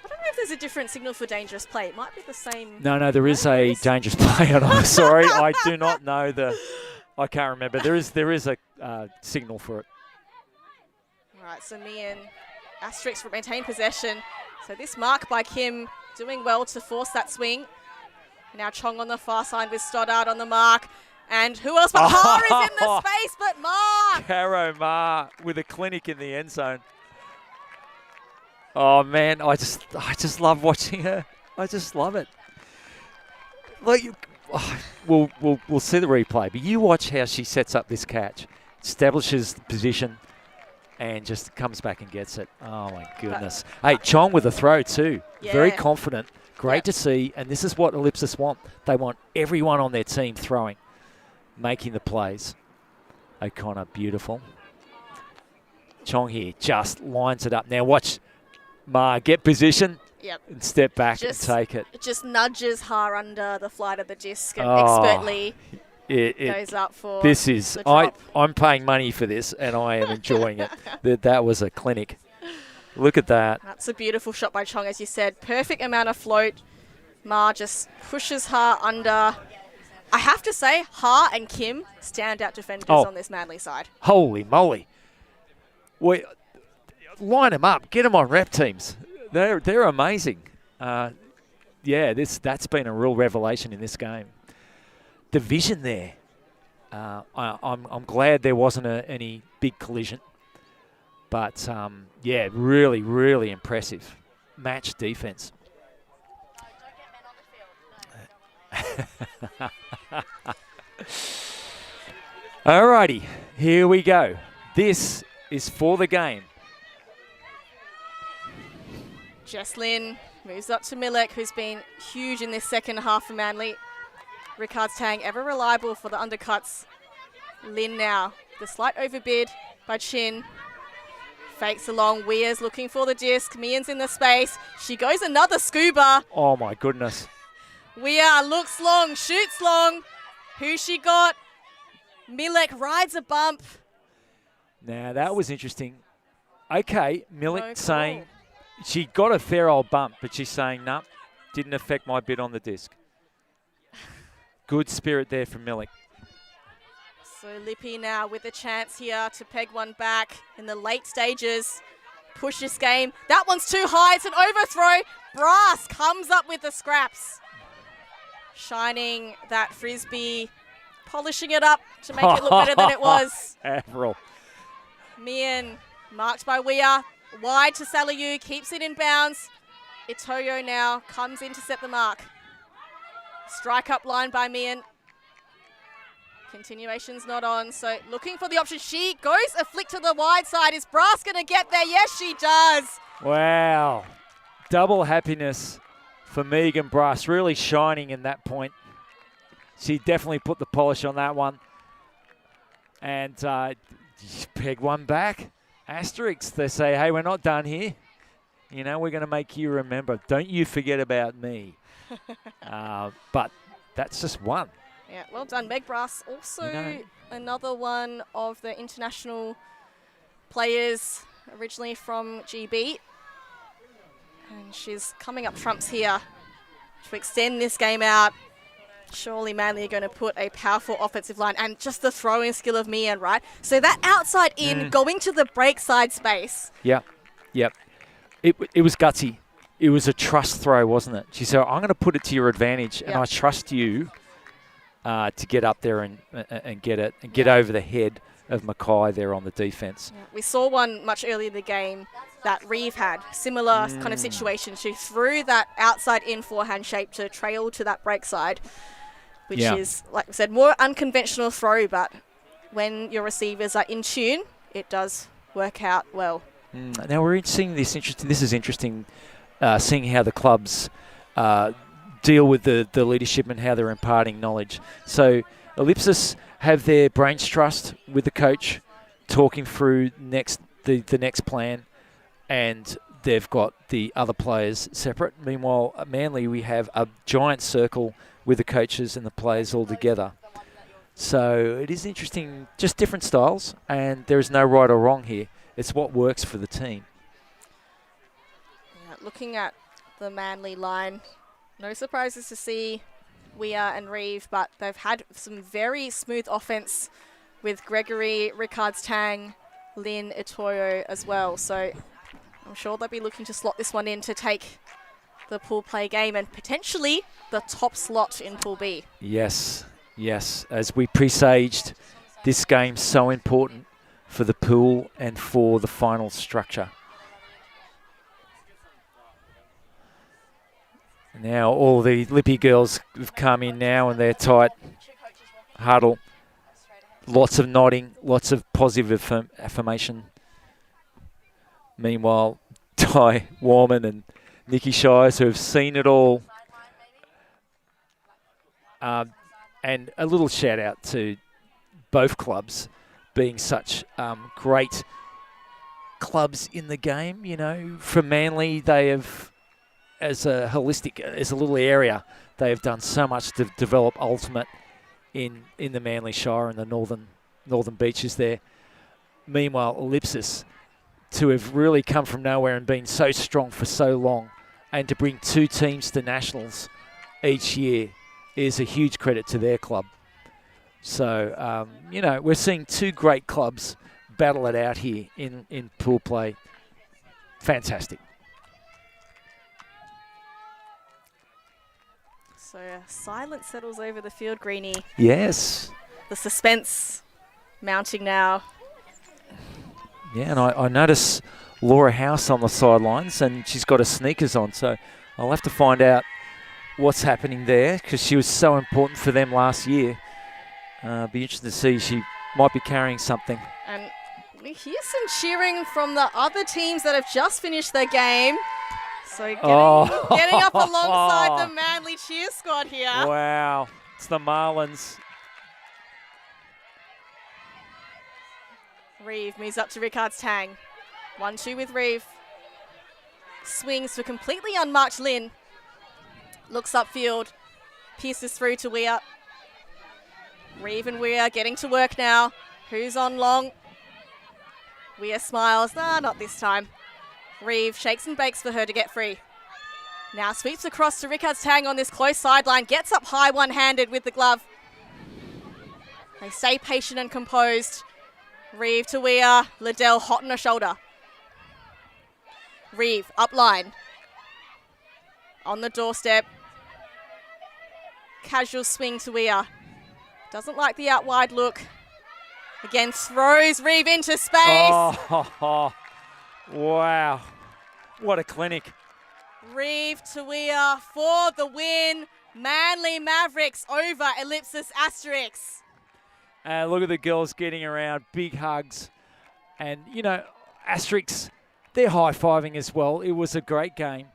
I don't know if there's a different signal for dangerous play. It might be the same.
No, there is
No, there
a
is.
dangerous play, and I'm sorry, I do not know I can't remember. There is a signal for it.
All right, so me and Asterisk maintain possession. So this mark by Kim doing well to force that swing. Now Chong on the far side with Stoddard on the mark. And who else but Ha is in the space but Ma.
Caro Ma with a clinic in the end zone. Oh man, I just love watching her. I just love it. Like, we'll see the replay, but you watch how she sets up this catch, establishes the position, and just comes back and gets it. Oh my goodness! Hey, Chong with a throw too. Very
Yeah.
confident. Great
Yep.
to see, and this is what Ellipsis want. They want everyone on their team throwing, making the plays. O'Connor, beautiful. Chong here just lines it up. Now watch Ma get position
Yep.
and step back
Just-
and take it.
It just nudges Ha under the flight of the disc and
Oh,
expertly
It,
goes up for
this is
the drop.
I'm paying money for this and I am enjoying it. That was a clinic. Look at that.
That's a beautiful shot by Chong, as you said. Perfect amount of float. Ma just pushes Ha under. I have to say, Ha and Kim, standout defenders
Oh.
on this Manly side.
Holy moly! Line them up. Get them on rep teams. They're amazing. Yeah, that's been a real revelation in this game. The vision there. I'm glad there wasn't any big collision. But, yeah, really, really impressive. Match defense. Alrighty, here we go. This is for the game.
Jesslyn moves up to Milek, who's been huge in this second half for Manly. Ricard's Tang, ever reliable for the undercuts. Lynn now, the slight overbid by Chin. Fakes along, Weir's looking for the disc. Mian's in the space. She goes another scuba.
Oh my goodness.
Weir looks long, shoots long. Who she got? Milek rides a bump.
Now that was interesting. Okay, Milek
No
saying
call.
she got a fair old bump, but she's saying, no, didn't affect my bid on the disc. Good spirit there from Milek.
So Lippy now with a chance here to peg one back in the late stages. Push this game. That one's too high. It's an overthrow. Brass comes up with the scraps. Shining that Frisbee, polishing it up to make it look better than it was.
Avril.
Mian marked by Weir. Wide to Salayu, keeps it in bounds. Itoyo now comes in to set the mark. Strike up line by Mian. Continuation's not on, so looking for the option. She goes a flick to the wide side. Is Brass going to get there? Yes, she does.
Wow. Double happiness for Megan Brass, really shining in that point. She definitely put the polish on that one. And peg one back. Asterisk, they say, hey, we're not done here. You know, we're going to make you remember. Don't you forget about me. But that's just one.
Yeah, well done, Meg Brass. Also another one of the international players originally from GB. And she's coming up trumps here to extend this game out. Surely Manly are going to put a powerful offensive line and just the throwing skill of Mian, right? So that outside in, going to the break side space.
Yep. It was gutsy. It was a trust throw, wasn't it? She said, I'm going to put it to your advantage, and I trust you to get up there and get it, and get over the head of Mackay there on the defence.
Yeah. We saw one much earlier in the game that Reeve had. Similar kind of situation. She threw that outside in forehand shape to trail to that break side, which is, like I said, more unconventional throw, but when your receivers are in tune, it does work out well.
Now we're seeing this interesting. This is interesting, seeing how the clubs deal with the leadership and how they're imparting knowledge. So Ellipsis have their brains trust with the coach, talking through the next plan, and they've got the other players separate. Meanwhile, at Manly, we have a giant circle with the coaches and the players all together. So it is interesting, just different styles, and there is no right or wrong here. It's what works for the team.
Yeah, looking at the Manly line, no surprises to see Weir and Reeve, but they've had some very smooth offense with Gregory, Ricard's Tang, Lynn, Itoyo as well. So I'm sure they'll be looking to slot this one in to take the pool play game and potentially the top slot in Pool B.
Yes. As we presaged, this game's so important for the pool and for the final structure. Now all the Lippy girls have come in now and they're tight. Huddle. Lots of nodding, lots of positive affirmation. Meanwhile, Ty Warman and Nikki Shires, who have seen it all. And a little shout out to both clubs being such great clubs in the game. You know, for Manly, they have, as a little area, they have done so much to develop ultimate in the Manly Shire and the northern beaches there. Meanwhile, Ellipsis, to have really come from nowhere and been so strong for so long, and to bring two teams to nationals each year is a huge credit to their club. So, we're seeing two great clubs battle it out here in pool play. Fantastic.
So silence settles over the field, Greenie.
Yes.
The suspense mounting now.
Yeah, and I notice Laura House on the sidelines, and she's got her sneakers on, so I'll have to find out what's happening there, because she was so important for them last year. Be interested to see. She might be carrying something.
And We hear some cheering from the other teams that have just finished their game. So getting up alongside the Manly cheer squad here.
Wow. It's the Marlins.
Reeve moves up to Rickard's Tang. 1-2 with Reeve. Swings for completely unmarked Lynn. Looks upfield. Pierces through to Weir. Reeve and Weir getting to work now. Who's on long? Weir smiles. Nah, not this time. Reeve shakes and bakes for her to get free. Now sweeps across to Rickard's Tang on this close sideline. Gets up high one-handed with the glove. They stay patient and composed. Reeve to Weir. Liddell hot on her shoulder. Reeve up line. On the doorstep. Casual swing to Weir. Doesn't like the out wide look. Again throws Reeve into space.
Oh, wow. What a clinic.
Reeve to Weir for the win. Manly Mavericks over Ellipsis Asterisk.
Look at the girls getting around, big hugs. And, you know, Asterisk, they're high-fiving as well. It was a great game.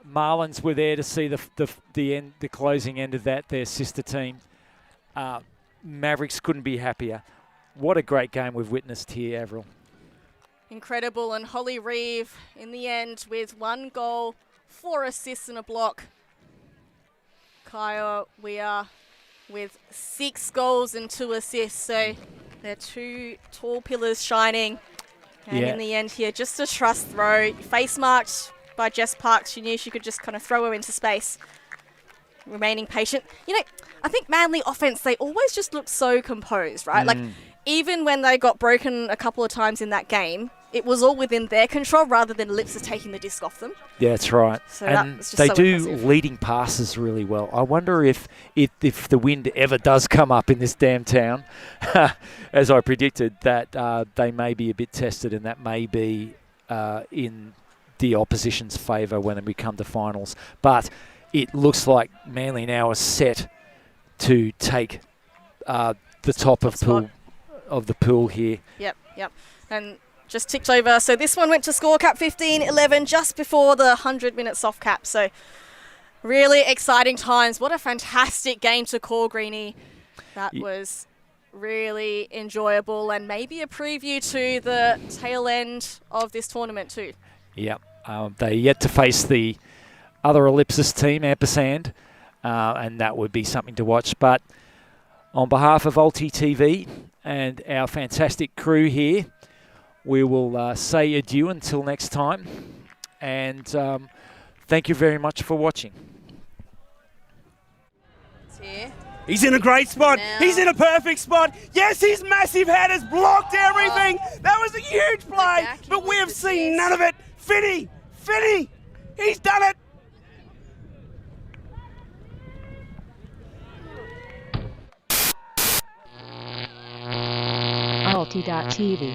Marlins were there to see the closing end of that, their sister team. Mavericks couldn't be happier. What a great game we've witnessed here, Avril.
Incredible, and Holly Reeve in the end with 1 goal, 4 assists and a block. Kaya Weir with 6 goals and 2 assists, so they're 2 tall pillars shining. And in the end here, just a trust throw, face marked by Jess Parks. She knew she could just kind of throw her into space. Remaining patient. You know, I think Manly offense, they always just look so composed, right? Like, even when they got broken a couple of times in that game, it was all within their control rather than Ellipsis taking the disc off them.
Yeah, that's right.
So
and
that was just
they
so
do
impressive.
leading passes really well. I wonder if the wind ever does come up in this damn town, as I predicted, that they may be a bit tested, and that may be in the opposition's favour when we come to finals. But it looks like Manly now is set to take the top of the pool here.
Yep. And just ticked over. So this one went to score cap 15-11 just before the 100-minute soft cap. So really exciting times. What a fantastic game to call, Greenie. That was really enjoyable, and maybe a preview to the tail end of this tournament too.
Yep. They're yet to face the other Ellipsis team, Ampersand, and that would be something to watch. But on behalf of ULTI.TV and our fantastic crew here, we will say adieu until next time, and thank you very much for watching.
Here.
He's in a great spot.
Now.
He's in a perfect spot. Yes, his massive head has blocked everything. That was a huge play,
Back
but we
with
have
the
seen
disc.
none of it. Finney, he's done it.
ULTI.TV.